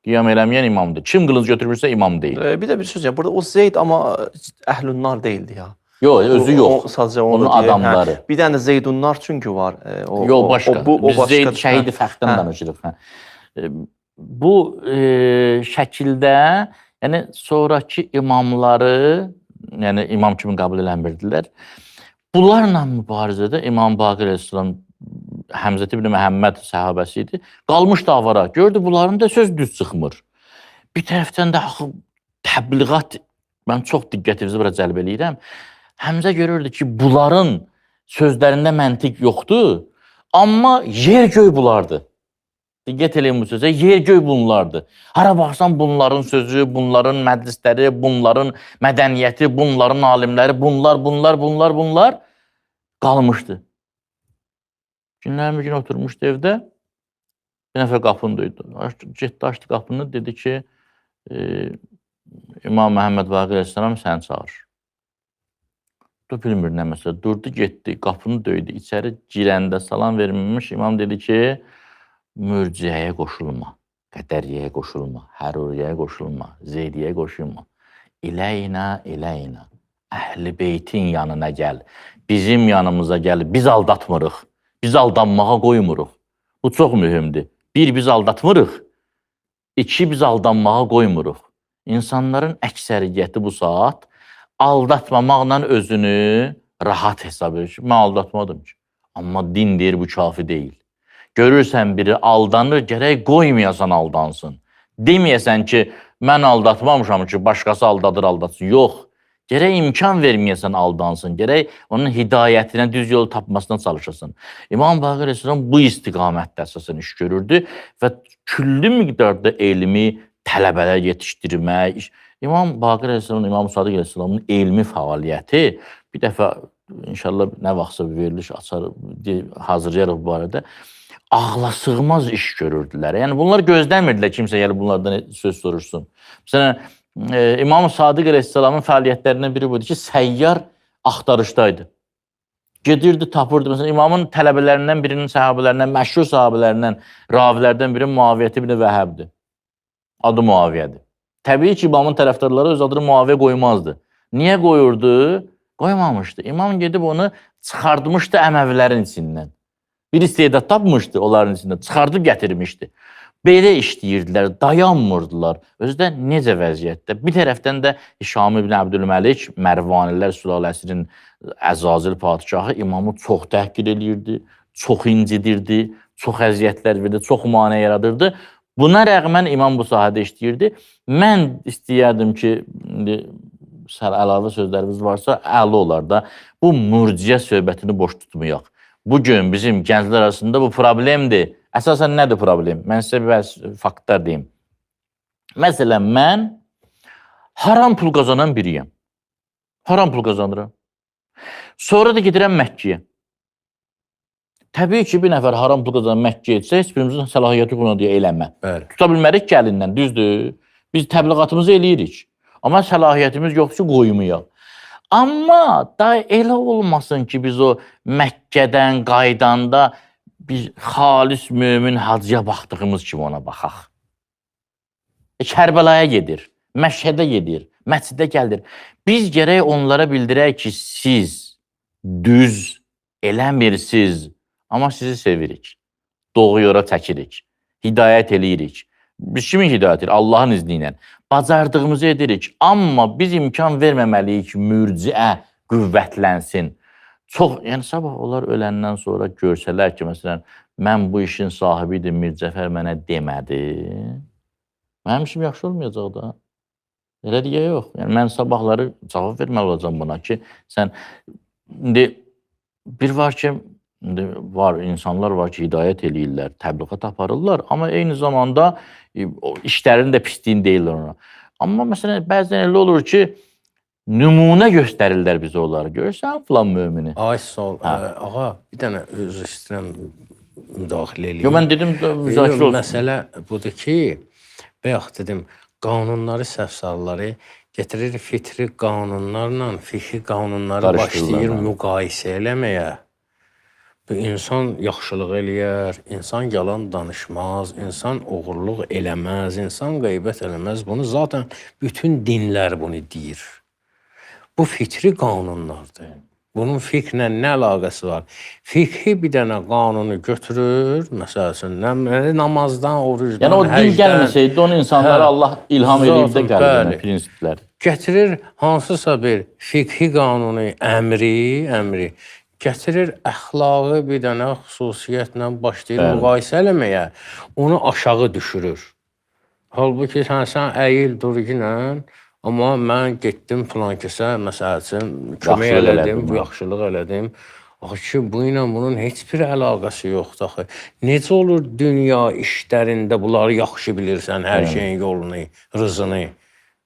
[SPEAKER 2] Qiyam eləməyən imamdır. Kim qılınc götürmürsə imam deyil.
[SPEAKER 4] Bir də bir söz ya, burada o Zeyd amma əhlünnar deyildi ya.
[SPEAKER 2] Yox, özü yox.
[SPEAKER 4] Sadəcə
[SPEAKER 2] onun adamları.
[SPEAKER 4] Bir dənə Zeydunlar çünki var.
[SPEAKER 2] Yox, başqa. Biz Zeyd şəhidi fəxtdən danışırıq. Bu şəkildə, yəni sonraki imamları, yəni imam kimi qəbul eləmirdilər. Bunlarla mübarizədə İmam Baqir Əleyhisselam, Həmzət ibn Məhəmməd səhabəsi idi. Qalmışdı avara. Gördü, bunların da söz düz çıxmır. Bir tərəfdən də təbliğat, mən çox diqqətinizi bura cəlb eləyirəm. Həmzə görürdü ki, bunların sözlərində məntiq yoxdur, amma yer-göy bunlardır. Diqqət eləyin bu sözə, yer-göy bunlardır. Hara baxsan bunların sözü, bunların məclisləri, bunların mədəniyyəti, bunların alimləri, bunlar qalmışdı. Günlərin bir gün oturmuşdu evdə, bir nəfər qapını döydü. Getdi, açdı qapını, dedi ki, İmam Məhəmməd Baqir Əleyhisselam səni çağırır. Bilmir nə məsələ, durdu, getdi, qapını döydü, içəri girəndə salam verməmiş, imam dedi ki, mürciyəyə qoşulma, qədəriyyəyə qoşulma, həruriyyəyə qoşulma, zeydiyyəyə qoşulma. İləyinə, əhl-i beytin yanına gəl, bizim yanımıza gəl, biz aldatmırıq, biz aldanmağa qoymuruq. Bu çox mühümdür. Bir, biz aldatmırıq, iki, biz aldanmağa qoymuruq. İnsanların əksəriyyəti bu saat aldatmamaqla özünü rahat hesab edir ki, mən aldatmadım ki. Amma din deyir, bu kafi deyil. Görürsən biri aldanır, gərək qoymayasan aldansın. Deməyəsən ki, mən aldatmamışam ki, başqası aldatsın. Yox, gərək imkan verməyəsən aldansın, gərək onun hidayətinə, düz yolu tapmasına çalışasın. İmam Baqir Əleyhisselam bu istiqamətdə əsasən iş görürdü və küllü miqdarda elmi tələbələr yetişdirmək. İmam Baqir Əleyhisselamın, İmam Sadiq Əleyhisselamın elmi fəaliyyəti, bir dəfə inşallah nə vaxtsa bir veriliş açar, hazırlayarıq bu barədə, ağla sığmaz iş görürdülər. Yəni bunlar gözləmirdilər kimsə gəlib bunlardan söz soruşsun. Məsələn, İmam Sadiq əleyhissalamın fəaliyyətlərindən biri budur ki, səyyar axtarışdaydı. Gedirdi, tapırdı. Məsələn, imamın tələbələrindən birinin səhabələrindən, məşhur sahabələrindən, ravilərdən biri Muaviyyət ibn Vəhəbdir. Adı Muaviyyədir. Təbii ki, imamın tərəfdarları öz adını Muaviyyə qoymazdı. Niyə qoyurdu? Qoymamışdı. İmam gedib onu çıxardmışdı Əməvilərin içindən. Bir istedad tapmışdı onların içindən, çıxardıb gətirmişdi. Belə işləyirdilər, dayanmırdılar. Özü də necə vəziyyətdə? Bir tərəfdən də Şam ibn Əbdülməlik, Mərvanilər sülaləsinin Əzazil padişahı imamı çox təhqir eləyirdi, çox incidirdi, çox əziyyətlər verdi, çox maneə yaradırdı. Buna rəğmən imam bu sahədə işləyirdi. Mən istəyərdim ki, əlavə sözlərimiz varsa, əla olar da bu murciə söhbətini boş tutmayaq. Bugün bizim gənclər arasında bu problemdir. Əsasən nədir problem? Mən sizə bir faktlar deyim. Məsələn, mən haram pul qazanan biriyəm. Haram pul qazanıram. Sonra da gedirəm Məkkəyə. Təbii ki, bir nəfər haram pul qazanan Məkkəyə etsə, heç birimizin səlahiyyəti buna deyə eləmə. Tuta bilmərik gəlindən, düzdür. Biz təbliğatımızı eləyirik. Amma səlahiyyətimiz yoxdur ki, qoymayaq. Amma da elə olmasın ki, biz o Məkkədən qaydanda bir xalis mömin hacıya baxdığımız kimi ona baxaq. Kərbəlaya gedir, Məşhədə gedir, məscidə gəlir. Biz gərək onlara bildirək ki, siz düz eləmirsiniz, amma sizi sevirik. Doğru yola çəkirik, hidayət eləyirik. Biz kimin hidayət edirik? Allahın izni ilə. Bacardığımızı edirik, amma biz imkan verməməliyik ki, mürciə qüvvətlənsin. Çox, yəni sabah onlar öləndən sonra görsələr ki, məsələn, mən bu işin sahibi idim, Mircəfər mənə demədi. Mənim işim yaxşı olmayacaq da. Elə deyə yox. Yəni, mən sabahları cavab verməli olacam buna ki, sən, indi bir var ki, insanlar var ki, hidayət eləyirlər, təbliğat aparırlar, amma eyni zamanda işlərini də pisliyin deyirlər ona. Amma məsələn, bəzən elə olur ki, nümunə göstərirlər bizə onları. Görürsən, filan mömini.
[SPEAKER 3] Ay, sol. Ağa, bir dənə özü istəyirəm müdaxilə eləyim.
[SPEAKER 2] Yox, mən dedim, müzakirə olsun.
[SPEAKER 3] Məsələ budur ki, bayaq dedim, qanunları, səfsarları getirir fitri qanunlarla, fixi qanunları başlayır müqayisə eləməyə. Bu insan yaxşılıq eləyər, insan yalan danışmaz, insan oğurluq eləməz, insan qeybət eləməz. Bunu zaten bütün dinlər bunu deyir. Bu fitri qanunlardır. Bunun fiqhlə nə əlaqəsi var? Fiqhi bir dənə qanunu götürür, məsəl üçün, namazdan, orucdan,
[SPEAKER 2] yəni o din gəlməsəydi, onu insanlara Allah ilham edib də qəlbinə, prinsiplər.
[SPEAKER 3] Gətirir hansısa bir fiqhi qanunu, əmri, gətirir əxlaqı bir dənə xüsusiyyətlə başlayır müqayisə eləməyə, onu aşağı düşürür. Halbuki sən əyil dur ilə, amma mən getdim filan kəsə, məsəl üçün, kömək elədim, bu yaxşılıq elədim. Axı, bu ilə bunun heç bir əlaqəsi yoxdur. Axı. Necə olur dünya işlərində bunları yaxşı bilirsən, hər şeyin yolunu, rızını?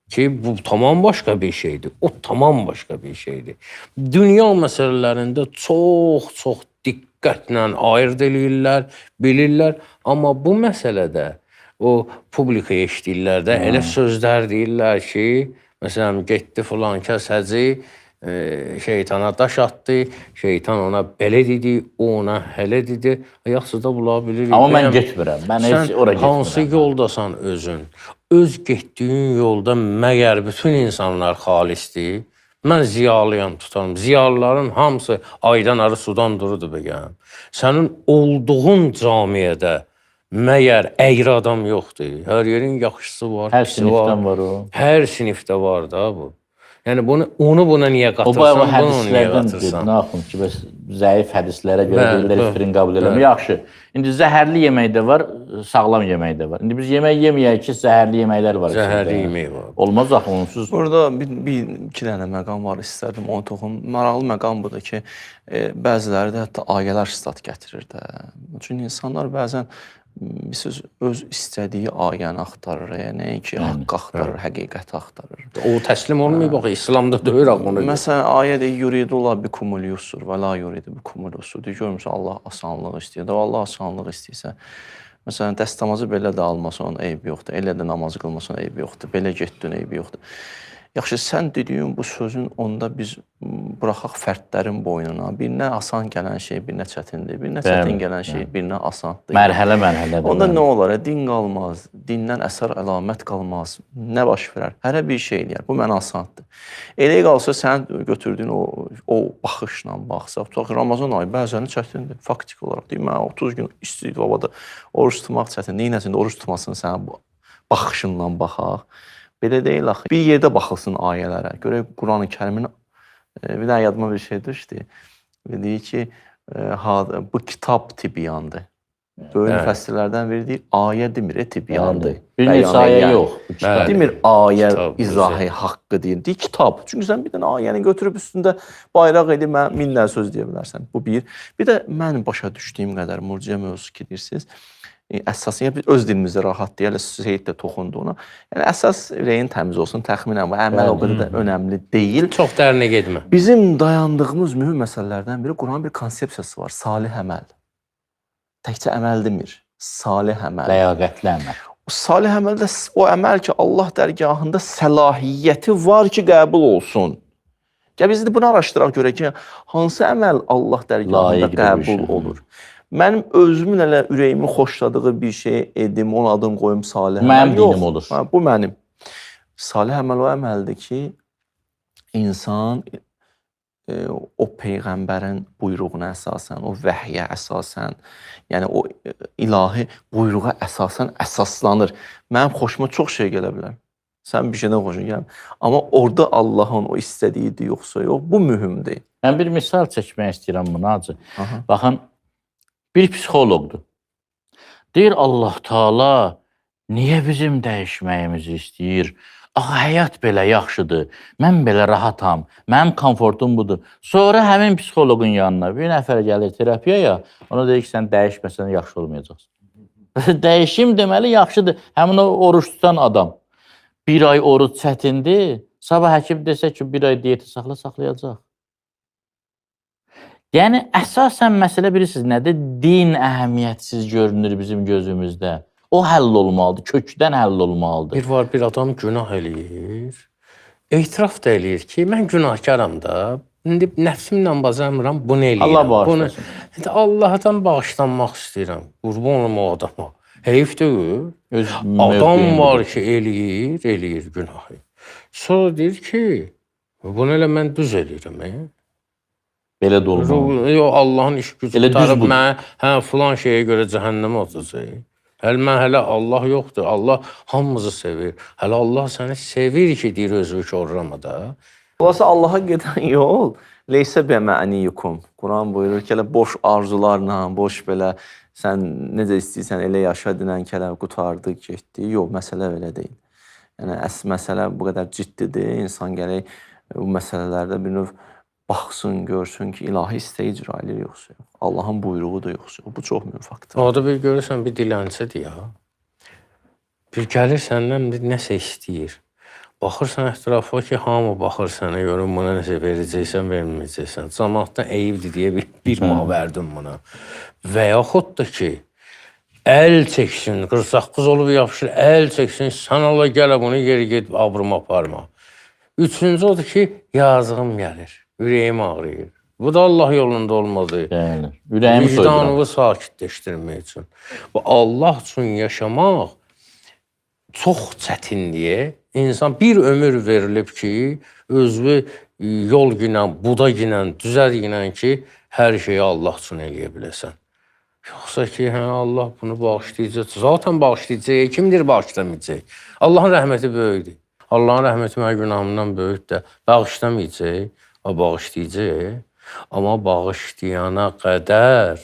[SPEAKER 3] Ki, bu tamam başqa bir şeydir. O tamam başqa bir şeydir. Dünya məsələlərində çox diqqətlə ayırt eləyirlər, bilirlər. Amma bu məsələdə o publikaya işləyirlər də, elə sözlər deyirlər ki, məsələn, getdi filan kəs həci, şeytana daş atdı, şeytan ona belə dedi, o ona hələ dedi, yaxşı da bunlar bilirik.
[SPEAKER 2] Amma mən getmirəm, mən heç ora getmirəm.
[SPEAKER 3] Hansı yoldasan özün? Öz getdiyin yolda məgər bütün insanlar xalisdir? Mən ziyalıyam tutarım. Ziyalıların hamısı aydan arı sudan durudur bəgəm. Sənin olduğun camiyyədə məyər əyri adam yoxdur. Hər yerin yaxşısı var,
[SPEAKER 2] hər sinifdən var o.
[SPEAKER 3] Hər sinifdə var da bu. Yəni onu buna niyə qatırsan, bunu niyə qatırsan?
[SPEAKER 2] Nə axım ki, zəif hədislərə görə deyirlər, ifrin qəbul eləmir. Yaxşı, indi zəhərli yemək də var, sağlam yemək də var. İndi biz yemək yeməyək ki, zəhərli yeməklər var.
[SPEAKER 3] Zəhərli yemək var.
[SPEAKER 2] Olmaz axı onsuz.
[SPEAKER 4] Burada iki dənə məqam var, istərdim onu toxum. Maraqlı məqam budur ki, bəziləri də hətta ayələr stat gətirir də. Çünki insanlar bəzən siz öz istədiyi ayəni axtarır, nəinki haqqı axtarır, həqiqəti axtarır.
[SPEAKER 3] O təslim olmayıb bax İslamda deyir onu.
[SPEAKER 4] Məsələn, ayə deyir yuridullah bikumul yusur və la yuridu bikumul usur. Görmüsən Allah asanlıq istəyir. Allah asanlıq istəyirsə, məsələn, dəstəmazı belə də almasan eybi yoxdur. Elə də namazı qılmasan eybi yoxdur. Belə getdin eybi yoxdur. Yaxşı, sən dediyin bu sözün onda biz buraxaq fərdlərin boynuna. Birinə asan gələn şey birinə çətindir. Birinə çətin gələn şey birinə asandır.
[SPEAKER 2] Mərhələ.
[SPEAKER 4] Onda nə olar? Din qalmaz, dindən əsər əlamət qalmaz. Nə baş verər? Hərə bir şey eləyər. Bu mənə asandır. Elə qalsa sən götürdüyün o baxışla baxsaq, tutaq Ramazan ayı bəzəni çətindir. Faktik olaraq deyim, mən 30 gün istilik havada oruç tutmaq çətindir. Neynəsin də oruç tutmasın sən bu baxışından baxaq. Belə deyil axı. Bir yerdə baxılsın ayələrə. Görək Quran-ı Kərimin bir dənə yadıma bir şey düşdü. Deyir ki, bu kitab tibyandır. Böyük müfəssirlərdən biri deyir, ayə demir, tibyandır.
[SPEAKER 2] Bir ayə yox.
[SPEAKER 4] Demir, ayə izahı haqqı deyir. Deyir, kitab. Çünki sən bir dənə ayəni götürüb üstündə bayraq edib, mən minlər söz deyə bilərsən. Bu bir. Bir də mən başa düşdüyüm qədər murciə mövzusu ki, deyirsiniz. Əsasında biz öz dilimizdə rahat deyək, Seyid də toxundu ona. Yəni əsas ürəyin təmiz olsun, təxminən bu əməl o qədər də önəmli deyil.
[SPEAKER 3] Çox dərinə getmə.
[SPEAKER 4] Bizim dayandığımız mühüm məsələlərdən biri Quranın bir konsepsiyası var, salih əməl. Təkcə əməl demir, salih əməl.
[SPEAKER 2] Ləyaqətli əməl.
[SPEAKER 4] O salih əməl də o əməl ki, Allah dərgahında səlahiyyəti var ki, qəbul olsun. Gəl biz bunu araşdıraq görək ki, hansı əməl Allah dərgahında qəbul olur. Mənim özümün elə ürəyimin xoşladığı bir şey edim, onun adını qoyum salih əməl.
[SPEAKER 2] Mənim dinim olur.
[SPEAKER 4] Bu mənim. Salih əməl o əməldir ki, insan o Peyğəmbərin buyruğuna əsasən, o vəhyə əsasən, yəni o ilahi buyruğa əsasən əsaslanır. Mənim xoşuma çox şey gələ bilər. Sən bir şeydən xoşun gəlmir. Amma orada Allahın o istədiyidir, yoxsa yox, bu mühümdür.
[SPEAKER 2] Mən bir misal çəkmək istəyirəm buna acı. Baxın, bir psixoloqdur. Deyir Allah Taala niyə bizim dəyişməyimizi istəyir? Axı həyat belə yaxşıdır. Mən belə rahatam. Mənim komfortum budur. Sonra həmin psixoloqun yanına bir nəfər gəlir terapiyaya, ona deyir ki, sən dəyişməsən yaxşı olmayacaqsan. Dəyişim deməli yaxşıdır. Həmin o oruç tutan adam. Bir ay oruç çətindir. Sabah həkim desə ki, bir ay diyeti saxlayacaq. Yəni, əsasən məsələ bilirsiniz nədir? Din əhəmiyyətsiz görünür bizim gözümüzdə. O həll olmalıdır, kökdən həll olmalıdır.
[SPEAKER 3] Bir adam günah eləyir, etiraf da eləyir ki, mən günahkaram da, indi nəfsimlə bacarmıram, bunu eləyirəm.
[SPEAKER 2] Allah bağışlasın.
[SPEAKER 3] İndi Allahdan bağışlanmaq istəyirəm, qurban olum o adama. Heyif deyil. Adam var ki, eləyir günahı. Sonra deyir ki, bunu elə mən düz eləyirəm.
[SPEAKER 2] Belə də olmalı.
[SPEAKER 3] Yox, Allahın iş gücü tutarıb mən filan şeyə görə cəhənnəmə atacaq. Hələ Allah yoxdur. Allah hamımızı sevir. Hələ Allah səni sevir ki, deyir özünü korlama da.
[SPEAKER 4] Olası Allaha gedən yol leysə bəmə'niyikum. Quran buyurur ki, boş arzularla, boş belə sən necə istəyirsən elə yaşa dinən kələm qutardı, getdi. Yox, məsələ elə deyil. Yəni əsl məsələ bu qədər ciddidir. İnsan gərək bu məsələlərdə bir növ baxsın, görsün ki, ilahi istəyi icra edir yoxsa yox. Allahın buyruğu da yoxsa yox. Bu çox mühüm faktdır.
[SPEAKER 3] Orada bir görürsən, bir dilənçidir ya. Bir gəlir səndən nəsə istəyir. Baxırsan ətrafa ki, hamı baxır sənə, görün buna nəsə verəcəksən, verməyəcəksən. Cəmaatdan eyibdir deyə bir mal verdim buna. Və yaxud da ki, əl çəksin, 48 olub yapışır, əl çəksin, sən Allah gələ bunu geri get, abrıma aparma. Üçüncü odur ki, yazığım gəlir. Ürəyim ağrıyır. Bu da Allah yolunda olmadı. Vicdanını sakitləşdirmək üçün. Bu Allah üçün yaşamaq çox çətinliyə. İnsan bir ömür verilib ki, özü yol günən, buda günən, düzəd günən ki, hər şeyi Allah üçün eləyə biləsən. Yoxsa ki, Allah bunu bağışlayacaq. Zaten bağışlayacaq. Kimdir bağışlamayacaq? Allahın rəhməti böyükdür. Allahın rəhməti mənə günahımdan böyükdür. Bağışlamayacaq. O bağışlayacaq. Amma bağışlayana qədər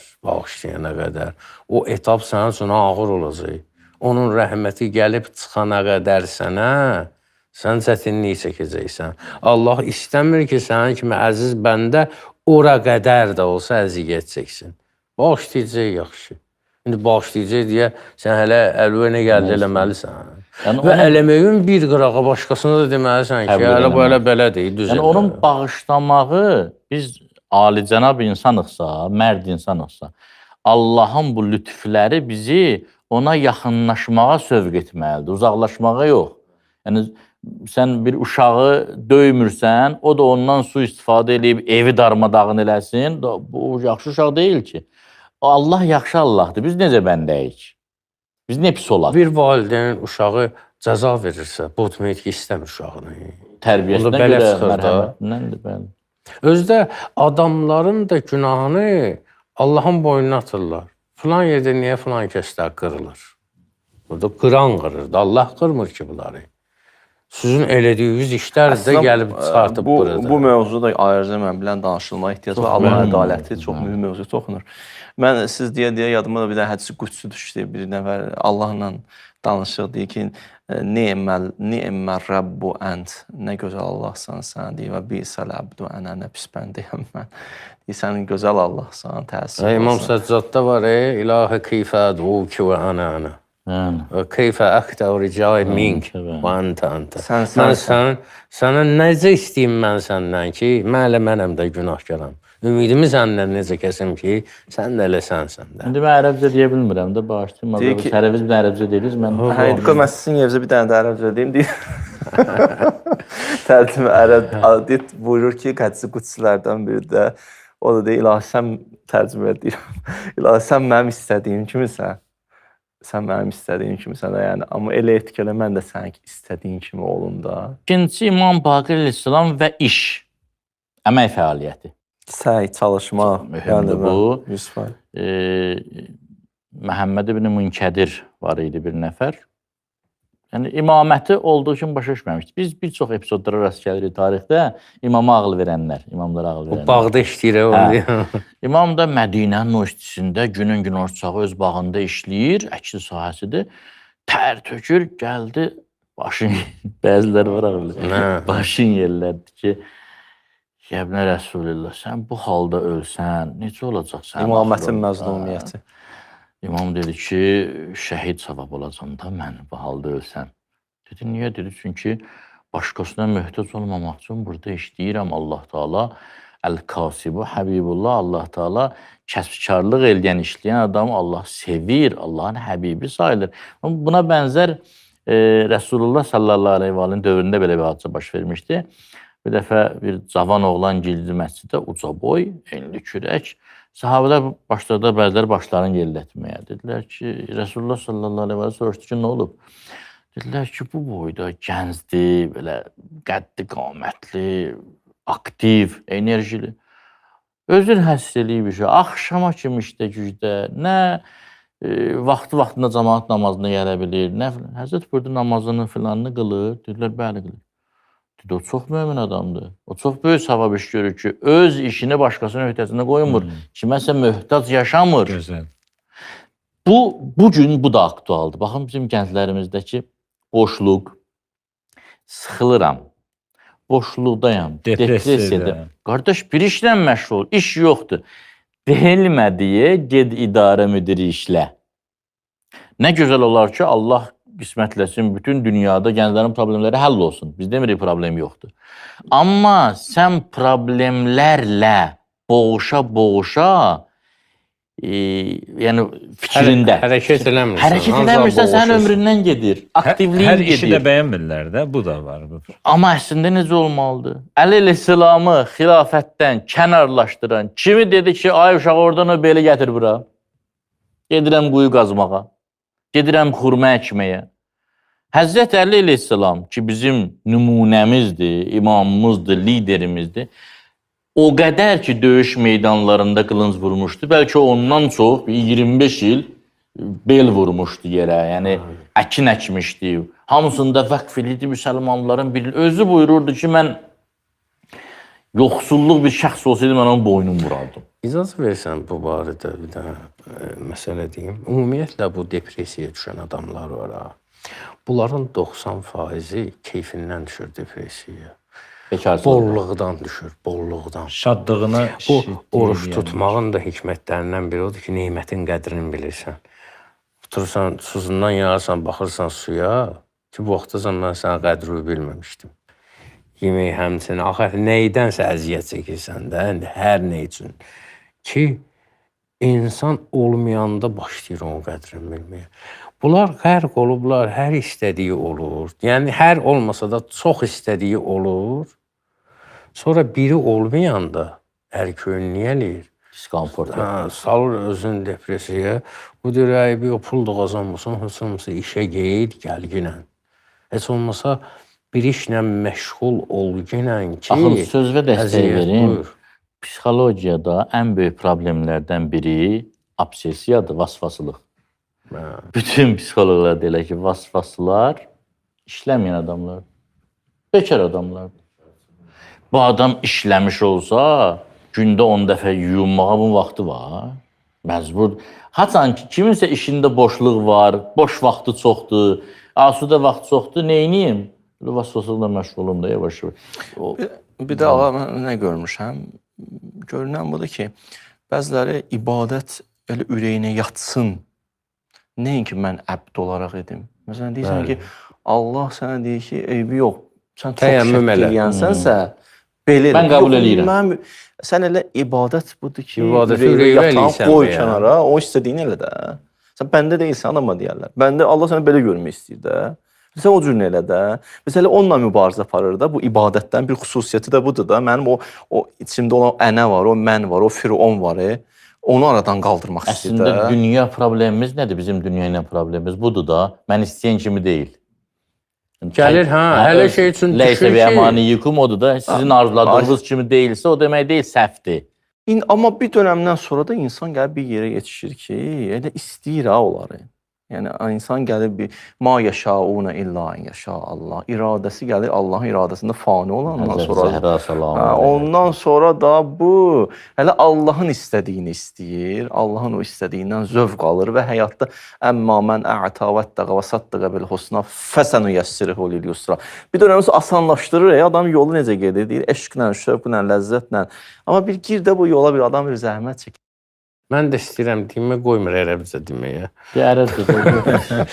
[SPEAKER 3] o etap sənin üçün ağır olacaq. Onun rəhməti gəlib çıxana qədər sən çətinlik çəkəcəksən. Allah istəmir ki, sənin kimi əziz bəndə ora qədər də olsa əziyyət çəksin. Bağışlayacaq yaxşı. İndi başlayacaq deyə sən hələ əlvənə gəldi eləməlisən.
[SPEAKER 2] Yəni
[SPEAKER 3] Və eləməyin bir qırağa başqasına da deməlisən ki, hələ bu elə belə deyil, düz
[SPEAKER 2] yəni
[SPEAKER 3] elə.
[SPEAKER 2] onun bağışlamağı biz alicənab insanıqsa, mərd insanıqsa, Allahın bu lütfləri bizi ona yaxınlaşmağa sövq etməlidir, uzaqlaşmağa yox. Yəni sən bir uşağı döymürsən, o da ondan sui-istifadə edib evi darmadağın eləsin, bu yaxşı uşaq deyil ki. Allah yaxşı Allahdır. Biz necə bəndəyik? Biz nə pis olaq?
[SPEAKER 3] Bir valideyn uşağı cəza verirsə, bu demək ki, istəmir uşağını.
[SPEAKER 2] Tərbiyəsinə
[SPEAKER 3] belə
[SPEAKER 2] görə,
[SPEAKER 3] çıxır da.
[SPEAKER 2] mərhəmətindəndir, bəli.
[SPEAKER 3] Özdə adamların da günahını Allahın boynuna atırlar. Filan yerdə niyə filan kəslər qırılır? Burada qıran qırır da, Allah qırmır ki bunları. Sizin elədiyiniz işlər də gəlib çıxartıb qırır.
[SPEAKER 4] Bu mövzuda ayrıca mən bilən danışılma ehtiyac var. Allahın ədaləti çox mühüm mövzu toxunur. Mən siz deyə yadıma da bir də hədis qudsi düşdü. Bir nəfər Allahla danışıq deyir ki, ni'mər Rabbu ənt. Nə gözəl Allahsan sən deyir və bisəl əbdu ənə, nə pis bəndəyəm mən. Deyir, sən gözəl Allahsan, təəssüf olsun.
[SPEAKER 3] İmam Səccadda var, ilahə keyfə əduki və ənə. Və keyfə əxtə ricai mink və əntə əntə. Mən sənə necə istəyim mən səndən ki, mənəm də günahkaram. Ümidimi səndən necə kəsim ki, sən də elə sənsən də.
[SPEAKER 2] İndi mən ərəbcə deyə bilmirəm də, bağışlayın. Sərəviz bir ərəbcə deyiriz.
[SPEAKER 4] Mən sizin evdə bir dənə də ərəbcə deyim deyir. Tərcümə ərəb adət buyurur ki, hədisi qudsilərdən biri də o da deyir, ilahi sən tərcümə edirəm. İlahi sən mənim istədiyim kimisən. Sən mənim istədiyim kimisən. Yəni, amma elə etki elə, mən də sənin istədiyin kimi olum da.
[SPEAKER 2] İkinci İmam Baqir Əleyhissalam və iş, əmək fəaliyyəti.
[SPEAKER 4] Səy, çalışma.
[SPEAKER 2] Mühümdür bu.
[SPEAKER 4] 100%.
[SPEAKER 2] Məhəmməd ibn Münkədir var idi bir nəfər. Yəni, imaməti olduğu kimi başa düşməmişdir. Biz bir çox epizodlara rast gəlirik tarixdə. İmama ağıl verənlər, imamlara ağıl verənlər.
[SPEAKER 3] O bağda işləyir onu.
[SPEAKER 2] İmam da Mədinənin o istisində günün ortaçağı öz bağında işləyir, əkin sahəsidir. Tər tökür, gəldi, başın, bəziləri var ağıllı, başın yerlərdir ki, Yəbnə Rəsulillah, sən bu halda ölsən, necə olacaq?
[SPEAKER 4] İmamətin məzlumiyyəti.
[SPEAKER 2] İmam dedi ki, şəhid savab olacam da mən bu halda ölsəm. Dedi, niyə? Dedi, çünki başqasına möhtac olmamaq üçün burada işləyirəm Allah Teala. Əl-Kasibu, Həbibullah, Allah Teala kəsbkarlıq eləyən, işləyən adamı Allah sevir, Allahın Həbibi sayılır. Buna bənzər Rəsulullah sallallahu aleyhi və aleyhin dövründə belə bir hadisə baş vermişdi. Bir dəfə bir cavan oğlan girdi məscidə, uca boy, enli kürək. Sahabələr başladı, bəziləri başlarını yellətməyə. Dedilər ki, Rəsulullah sallallahu aleyhi və aleyhi soruşdu ki, nə olub? Dedilər ki, bu boyda gəncdir, belə qəddi qamətli, aktiv, enerjili. Özün həss eləyib işə, axşama kimi işdə gücdə, nə vaxtında cəmaat namazına gələ bilir, nə Həzrət burada namazını filanını qılır. Dedilər, bəli qılır. O çox mömin adamdır. O çox böyük savab iş görür ki, öz işini başqasının öhdəsində qoymur. Kiməsə möhtac yaşamır.
[SPEAKER 1] Gözəl.
[SPEAKER 2] Bugün bu da aktualdır. Baxın, bizim gənclərimizdəki boşluq, sıxılıram, boşluqdayam, depresiyada. Qardaş, bir işlə məşğul ol, iş yoxdur. Deyilmədiyə, ged idarə müdiri işlə. Nə gözəl olar ki, Allah qismətləsin, bütün dünyada gənclərin problemləri həll olsun. Biz demirik, problem yoxdur. Amma sən problemlərlə boğuşa, yəni fikrində.
[SPEAKER 3] Hərəkət eləmirsən.
[SPEAKER 2] Hərəkət eləmirsən, sənin ömründən gedir. Aktivliyin
[SPEAKER 1] Hər
[SPEAKER 2] gedir.
[SPEAKER 1] işi də bəyənmirlər də, bu da var.
[SPEAKER 2] Amma əslində necə olmalıdır? Əli Əleyhisselamı xilafətdən kənarlaşdıran kimi dedi ki, ay uşaq oradan o belə gətir bura. Gedirəm quyu qazmağa. Gedirəm xurma əkməyə. Həzrət Əli Əleyhisselam ki, bizim nümunəmizdir, imamımızdır, liderimizdir. O qədər ki, döyüş meydanlarında qılınc vurmuşdu. Bəlkə ondan çox 25 il bel vurmuşdu yerə. Yəni, əkin əkmişdi. Hamısında vəqf edirdi müsəlmanların bir... Özü buyururdu ki, mən yoxsulluq bir şəxs olsaydı, mən onun boynunu vurardım.
[SPEAKER 3] İcazə versən bu barədə bir dənə məsələ deyim. Ümumiyyətlə bu depressiyaya düşən adamlar var ha. Bunların 90% keyfindən düşür depressiyaya. Bolluqdan düşür, bolluqdan.
[SPEAKER 1] Şadlığına
[SPEAKER 3] bu oruç tutmağın da hikmətlərindən biri odur ki, nemətin qədrini bilirsən. Oturursan, susuzundan yanarsan, baxırsan suya, ki bu vaxtacan mən sənə qədri bilməmişdim. Yemək həmçinin, axı nəydənsə əziyyət çəkirsən də, hər nə üçün ki, insan olmayanda başlayır onun qədrini bilməyə. Bunlar qərq olublar, hər istədiyi olur. Yəni, hər olmasa da çox istədiyi olur. Sonra biri olmayanda ərköyün niyə eləyir?
[SPEAKER 2] Diskomfort.
[SPEAKER 3] Salır özünü depresiyaya. Bu deyir, bir o pul da qazanmısan, heç olmasa işə geyir, gəlginən. Heç olmasa bir işlə məşğul olginən ki...
[SPEAKER 2] Axı, söz və dəstək verim.
[SPEAKER 3] Buyur.
[SPEAKER 2] Psixologiyada ən böyük problemlərdən biri obsessiyadır, vasvasılıq. Bütün psixoloqlar deyirlər ki, vasvasılar işləməyən adamlar, bekar adamlardır. Bu adam işləmiş olsa, gündə 10 dəfə yuyunmağa bunun vaxtı var. Məcbur. Haçan ki, kiminsə işində boşluq var, boş vaxtı çoxdur, asudə vaxt çoxdur, neyniyim? Vasvasılıqla məşğulum da, yavaş-yavaş.
[SPEAKER 4] Bir də ağa, mən nə görmüşəm? Görünən budur ki, bəziləri ibadət elə ürəyinə yatsın. Nəyin ki, mən əbd olaraq edim. Məsələn, deyirsən ki, Allah sənə deyir ki, eybi yox, sən çox şəkk eləyənsənsə, belə.
[SPEAKER 2] Mən qəbul eləyirəm.
[SPEAKER 4] Sən elə ibadət budur ki,
[SPEAKER 3] ürəyinə
[SPEAKER 4] yatan qoy kənara, o istədiyini elə də. Sən bəndə deyilsən, adama deyərlər. Bəndə Allah sənə belə görmək istəyir də. Sən o cür elə də. Məsələn, onunla mübarizə aparır da. Bu ibadətdən bir xüsusiyyəti də budur da. Mənim o içimdə olan ənə var, o mən var, o firon var. Onu aradan qaldırmaq istəyir də.
[SPEAKER 2] Əslində, dünya problemimiz nədir? Bizim dünya ilə problemimiz budur da. Mən istəyən kimi deyil.
[SPEAKER 3] Gəlir, hələ şey üçün
[SPEAKER 2] Leysə və əmaniyyikum odur da. Sizin arzuladığınız kimi deyilsə, o demək deyil, səhvdir.
[SPEAKER 4] Amma bir dönəmdən sonra da insan gəlib bir yerə yetişir ki, elə istəyir ha onları. Yəni, insan gəlib bir, ma yəşauna illa en yəşa Allah. İradəsi gəlir Allahın iradəsində fani olandan sonra. Ondan sonra da bu, hələ Allahın istədiyini istəyir. Allahın o istədiyindən zövq alır və həyatda əmmə mən ə'ta və əttəqə və saddəqə bil husna fəsənu yəssirihü lil yusra. Bir dönəmdə asanlaşdırır, adam yolu necə gedir, deyir, eşqlə, şövqlə, ləzzətlə. Amma bir gir də bu yola bir adam bir zəhmət çəkir.
[SPEAKER 3] Mən də istəyirəm deyimə, qoymur ərəbcə deməyə.
[SPEAKER 2] Bir ərəbcə qoymur.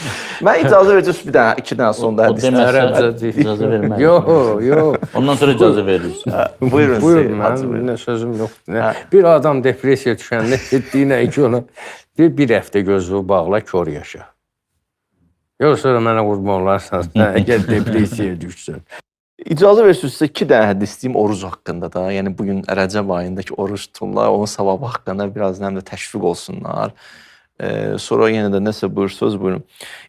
[SPEAKER 4] Mən icazə verəcək bir dənə, iki dənə sonda hədis.
[SPEAKER 2] Ərəbcə icazə verməm.
[SPEAKER 3] Yox.
[SPEAKER 2] Ondan sonra icazə veririk.
[SPEAKER 4] Buyurun,
[SPEAKER 3] mən sözüm yoxdur. Bir adam depresiya düşəndə etdiyinə ki, ona bir həftə gözlüyü bağla, kör yaşa. Yox, sonra mənə qurban olarsan, əgər depresiyaya düşsən.
[SPEAKER 4] İcazə verirsiniz sizə iki dənə hədis deyim oruc haqqında da. Yəni bugün Rəcəb ayındakı oruc tuturlar, onun savabı haqqında biraz həm də təşviq olsunlar. Sonra yenə də nəsə buyursunuz, buyurun.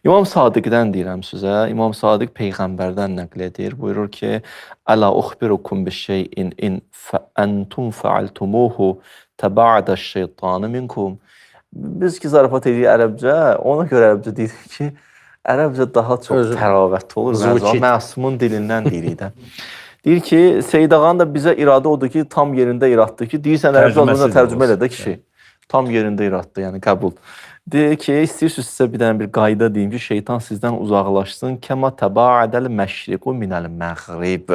[SPEAKER 4] İmam Sadiqdən deyirəm sizə. İmam Sadiq Peyğəmbərdən nəql edir. Buyurur ki, Əla uxbirukum bi şeyin in fəəntum fəaltumuhu təba'dəş-şeytanı minkum. Biz ki, zarafat edirik ərəbcə, ona görə ərəbcə deyirik ki, ərəbcə daha çox təravətli olur. Məsumun dilindən deyirik də. Deyir ki, Seyid Ağanın da bizə iradə odur ki, tam yerində iraddır ki, deyirsən ərəbcə olmadan tərcümə elə də kişi. Tam yerində iraddır, yəni qəbul. Deyir ki, istəyirsiniz sizə bir dənə bir qayda deyim ki, şeytan sizdən uzaqlaşsın. Kəma təba'ədəl məşriqu minəl məğrib.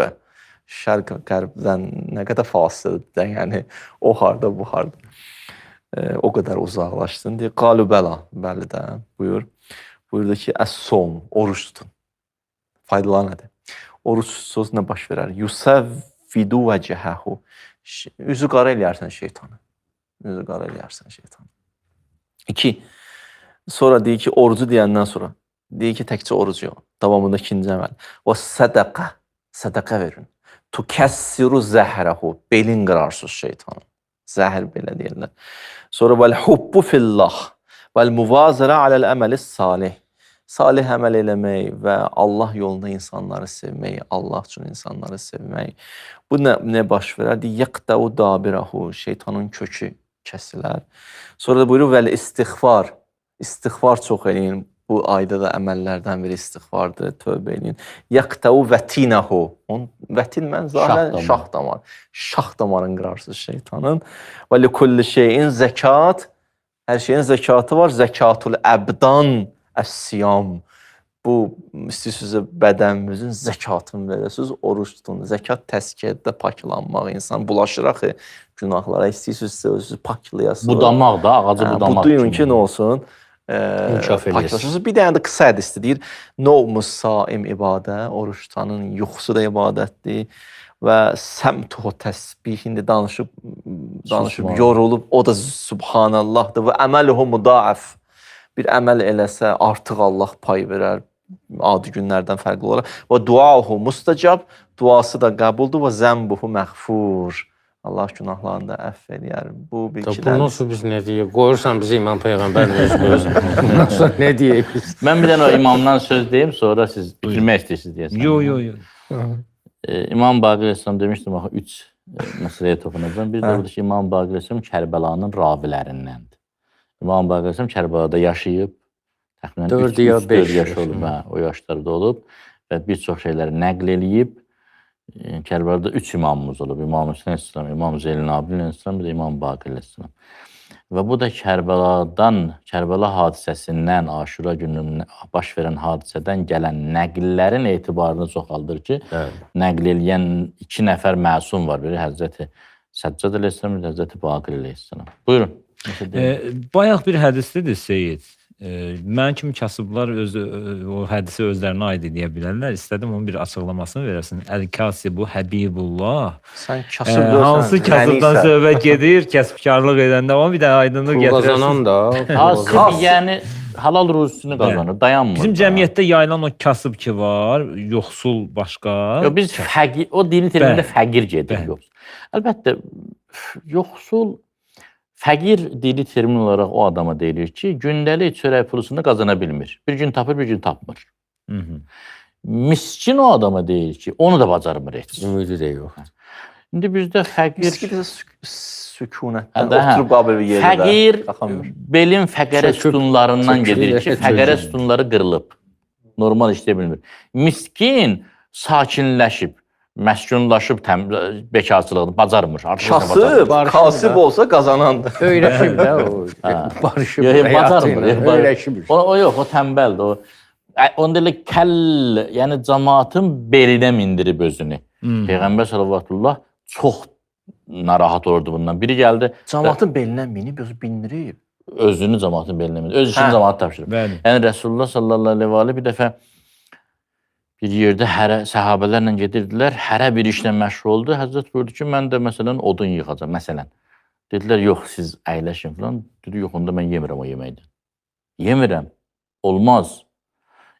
[SPEAKER 4] Şərq qərbdən nə qədər fasilədir, yəni o harda, bu harda. O qədər uzaqlaşsın. Deyir, qalu bəla, bəli də, buyur. Buyurdu ki, əs-som, oruç tutun. Faydalar nədir? Oruç tutsuz nə baş verər? Yusəvvidu vəcəhəhu. Üzü qara eləyərsən şeytanı. Üzü qara eləyərsən şeytanı. 2. Sonra deyir ki, orucu deyəndən sonra. Deyir ki, təkcə orucu yox. Davamında ikinci əməl. Və sədəqə. Sədəqə verin. Tukəssiru zəhərəhu. Belin qırarsız şeytanı. Zəhər belə deyirlər. Sonra vəl-hubbu fillah. Vəl-muvazərə aləl-əməli salih. Salih əməl eləmək və Allah yolunda insanları sevmək, Allah üçün insanları sevmək. Bu nə baş verər? Yəqdəu dabirəhu. Şeytanın kökü kəsilər. Sonra da buyurur, vəl-istiğfar. İstiğfar çox eləyin. Bu ayda da əməllərdən biri istiğfardır, tövbə eləyin. Yəqdəu vətinəhu. Vətin mən zahirən şah damar. Şah damarın qırarsız şeytanın. Və likulli şeyin zəkat. Hər şeyin zəkatı var. Zəkatul əbdan əs-siyam. Bu, istəyirsiniz bədənimizin zəkatını verirsiniz, oruç tutun. Zəkat təskiyədə paklanmaq, insan bulaşır axı günahlara. İstəyirsiniz paklayasınız.
[SPEAKER 2] Budamaq da, ağacı budamaq.
[SPEAKER 4] Buduyun ki, nə olsun?
[SPEAKER 3] İnkişaf eləyəsiniz.
[SPEAKER 4] paklaşırsınız. Bir dənə də qısa hədisdir, deyir, Novmus saim ibadə, oruç tutanın yuxusu da ibadətdir və səmtuhu təsbih, indi danışıb
[SPEAKER 2] Subhanallah.
[SPEAKER 4] yorulub, o da subhanallahdır və əməluhu mudaaf. Bir əməl eləsə artıq Allah pay verər adi günlərdən fərqli olaraq. Və duahu mustajab, duası da qəbuldur və zəmbuhu məğfur. Allah günahlarını da əfv eləyər. Bu
[SPEAKER 3] Bundan
[SPEAKER 4] bilgilərimiz.
[SPEAKER 3] sonra biz nə deyək? Qoyursan bizi İmam Peyğəmbər öz. Bundan sonra nə deyək biz?
[SPEAKER 2] Mən bir dənə o imamdan söz deyim, sonra siz bitirmək istəyirsiniz deyəsən.
[SPEAKER 1] Yo.
[SPEAKER 2] İmam Baqir Əleyhisselam demişdim, axı 3 məsələyə toxunacağam. Bir də budur ki, İmam Baqir Əleyhisselam Kərbəlanın ravilərindəndir. İmam Baqir Əleyhisselam Kərbəlada yaşayıb, təxminən
[SPEAKER 3] 4 ya 5
[SPEAKER 2] yaş olub, o yaşlarda olub və bir çox şeyləri nəql eləyib. Kərbəlada 3 imamımız olub. İmam Hüseyn Əleyhisselam, İmam Zeynəl Abidin Əleyhisselam, bir də İmam Baqir Əleyhisselam. Və bu da Kərbəla hadisəsindən, Aşura gününün baş verən hadisədən gələn nəqillərin etibarını çoxaldır ki, nəql eləyən 2 nəfər məsum var. Biri Həzrəti Səccad Əleyhisselam, biri Həzrəti Baqir Əleyhisselam. Buyurun.
[SPEAKER 1] Bayaq bir hədislidir Seyid. Mən kimi kasıblar o hədisi özlərinə aid edə bilərlər. İstədim onun bir açıqlamasını verəsin. Əl-Kasibu Həbibullah.
[SPEAKER 4] Sən kasıb görsən.
[SPEAKER 1] Hansı kasıbdan söhbət gedir, kəsbkarlıq edəndə amma bir də aydınlıq
[SPEAKER 3] Pul qazanan
[SPEAKER 1] gətirəsin.
[SPEAKER 3] da.
[SPEAKER 2] Kasıb, yəni halal ruzusunu qazanır, dayanmır.
[SPEAKER 1] Bizim cəmiyyətdə yayılan o kasıb ki var, yoxsul başqa.
[SPEAKER 2] Yox, biz fəqir, o dini termində fəqir gedir, yoxsul. Əlbəttə, yoxsul, fəqir dini termin olaraq o adama deyilir ki, gündəlik çörək pulusunu qazana bilmir. Bir gün tapır, bir gün tapmır. Miskin o adama deyir ki, onu da bacarmır heç.
[SPEAKER 3] Ümidi də yox.
[SPEAKER 2] İndi bizdə fəqir...
[SPEAKER 4] Miskid sükunətdən oturub qabır bir yerdə.
[SPEAKER 2] Fəqir belin fəqərə sütunlarından gedir ki, fəqərə sütunları qırılıb. Normal işləyə bilmir. Miskin sakinləşib, məskunlaşıb bekarçılığını bacarmır.
[SPEAKER 4] Kasıb olsa qazanandır.
[SPEAKER 3] Öyrəşib də o. Barışıb.
[SPEAKER 2] Bacarmır.
[SPEAKER 3] Öyrəşib.
[SPEAKER 2] O yox, o təmbəldir. Onu deyirlər, kəll, yəni cəmaatın belinə mindirib özünü. Peyğəmbər sallallahu çox narahat olurdu bundan. Biri gəldi.
[SPEAKER 4] Cəmaatın belinə minib, özü bindirib.
[SPEAKER 2] Özünü cəmaatın belinə mindirib. Öz işini cəmaat tapşırıb. Yəni Rəsulullah sallallahu aleyhi və bir dəfə bir yerdə səhabələrlə gedirdilər, hərə bir işlə məşğul oldu. Həzrət buyurdu ki, mən də məsələn odun yığacam, məsələn. Dedilər, yox, siz əyləşin falan. Dedi, yox, onda mən yemirəm o yeməkdən. Yemirəm, olmaz.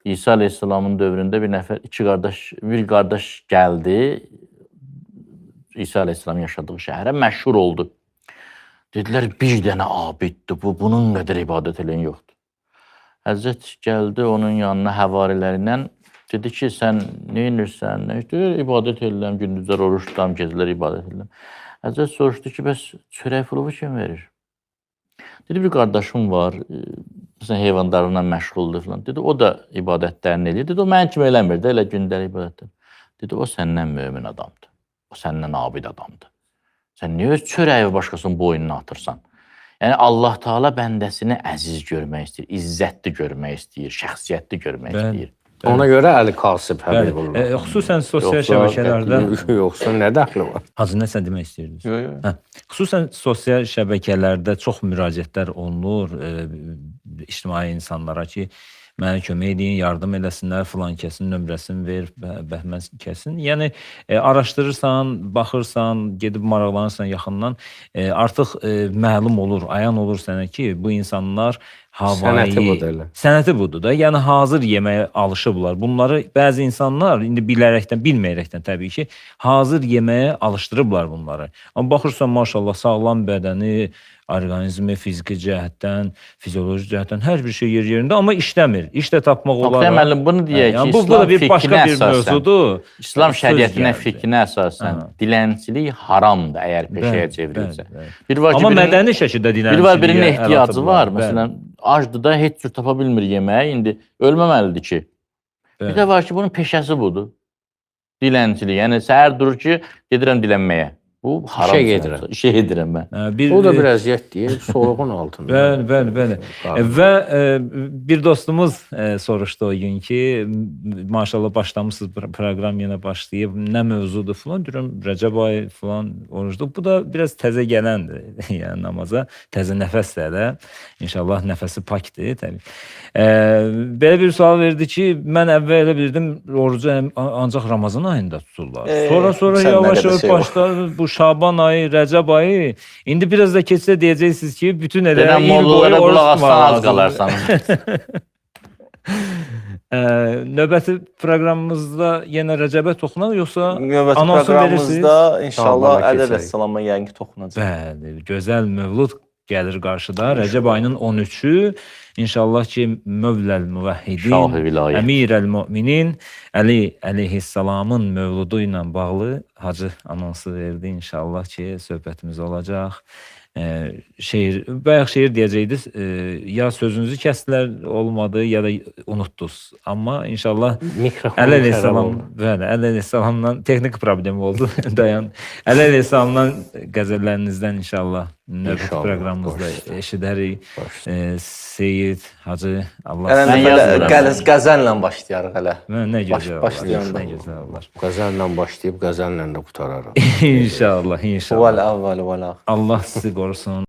[SPEAKER 2] İsa Aleyhisselamın dövründə bir qardaş gəldi, İsa Aleyhisselam yaşadığı şəhərə məşhur oldu. Dedilər, bir dənə abiddir bu, bunun qədər ibadət eləyən yoxdur. Həzrət gəldi onun yanına həvarilərindən, dedi ki, sən nə inirsən, nə işdir? İbadət edirəm, gündüzlər oruç tutam, gecələr ibadət edirəm. Həzrət soruşdu ki, bəs çörək pulu kim verir? Dedi, bir qardaşım var, məsələn, heyvanlarla məşğuldur falan. Dedi, o da ibadətlərini eləyir. Dedi, o mənim kimi eləmir də, elə gündəlik ibadətlər. Dedi, o səndən mömin adamdır. O səndən abid adamdır. Sən niyə öz çörəyi başqasının boynuna atırsan? Yəni, Allah Teala bəndəsini əziz görmək istəyir, izzətli görmək istəyir, şəxsiyyətli görmək istəyir.
[SPEAKER 3] Ona görə Əli Kasıb Həbibullah.
[SPEAKER 1] Xüsusən sosial şəbəkələrdə...
[SPEAKER 3] Yoxsa nə dəxli var?
[SPEAKER 1] Hacı, nəsə demək istəyirdiniz?
[SPEAKER 4] Yox.
[SPEAKER 1] Xüsusən sosial şəbəkələrdə çox müraciətlər olunur ictimai insanlara ki, mənə kömək edin, yardım eləsinlər, filan kəsin nömrəsini ver, bəhməz kəsin. Yəni, araşdırırsan, baxırsan, gedib maraqlanırsan yaxından, artıq məlum olur, ayan olur sənə ki, bu insanlar sənəti budur da. Yəni, hazır yeməyə alışıblar. Bunları bəzi insanlar, indi bilərəkdən, bilməyərəkdən təbii ki, hazır yeməyə alışdırıblar bunları. Amma baxırsan, maşallah, sağlam bədəni, orqanizmi, fiziki cəhətdən, fizioloji cəhətdən hər bir şey yerində, amma işləmir. İş də tapmaq olar.
[SPEAKER 2] Müəllim, bunu deyək ki, İslam şəriətinə, fikrinə əsasən dilənçilik haramdır, əgər peşəyə çevrilsə.
[SPEAKER 1] Amma mədəni şəkildə dilənçiliyə
[SPEAKER 2] bir var, birinin ehtiyacı var. Məsələn, acdır da, heç cür tapa bilmir yeməyi, indi ölməməlidir ki. Bir də var ki, bunun peşəsi budur. Dilənçilik. Yəni, səhər durur ki, gedirəm dilənməyə. Bu haram.
[SPEAKER 3] İşə gedirəm.
[SPEAKER 2] İşə gedirəm mən.
[SPEAKER 3] O da bir əziyyətdir, soluğun altında.
[SPEAKER 1] Bəli. Və bir dostumuz soruşdu o gün ki, maşallah başlamışsınız, proqram yenə başlayıb, nə mövzudur falan, deyirəm Rəcəb ayı falan orucdur. Bu da biraz təzə gələndir, yəni namaza, təzə nəfəslə də, inşallah nəfəsi pakdır təbii. Belə bir sual verdi ki, mən əvvəl elə bilirdim, orucu ancaq Ramazan ayında tuturlar. Sonra yavaş-yavaş başlar bu Şaban ayı, Rəcəb ayı. İndi biraz da keçsə deyəcəksiniz ki, bütün elə il boyu oruç tutmaq
[SPEAKER 2] az qalarsan.
[SPEAKER 1] Növbəti proqramımızda yenə Rəcəbə toxunaq, yoxsa
[SPEAKER 4] növbəti
[SPEAKER 1] anonsu verirsiniz?
[SPEAKER 4] proqramımızda inşallah
[SPEAKER 3] Şabana
[SPEAKER 4] Əli
[SPEAKER 3] keçək.
[SPEAKER 4] əleyhissalama yəqin ki toxunacaq.
[SPEAKER 1] Bəli, gözəl Mövlud gəlir qarşıda. Rəcəb ayının 13-ü. İnşallah ki, Mövləl Müvəhhidin,
[SPEAKER 2] Şahı vilayət.
[SPEAKER 1] Əmirəl Müminin Əli əleyhissalamın mövludu ilə bağlı Hacı anonsu verdi. İnşallah ki, söhbətimiz olacaq. Bayaq şeir deyəcəkdiniz, ya sözünüzü kəsdilər, olmadı, ya da unutdunuz. Amma inşallah Əli əleyhissalam, bəli, Əli əleyhissalamdan texnik problem oldu, dayan. Əli əleyhissalamdan qəzəllərinizdən inşallah növbəti proqramımızda eşidərik. Seyid, Hacı, Allah
[SPEAKER 2] Mən yazmıram.
[SPEAKER 4] Qəzəllə başlayarıq hələ.
[SPEAKER 1] Nə gözəl
[SPEAKER 4] başlayanda.
[SPEAKER 1] olar, nə gözəl olar.
[SPEAKER 3] Qəzəllə başlayıb qəzəllə də qutararıq.
[SPEAKER 1] İnşallah.
[SPEAKER 4] Vəl əvvəl vəl axir.
[SPEAKER 1] Allah sizi qorusun.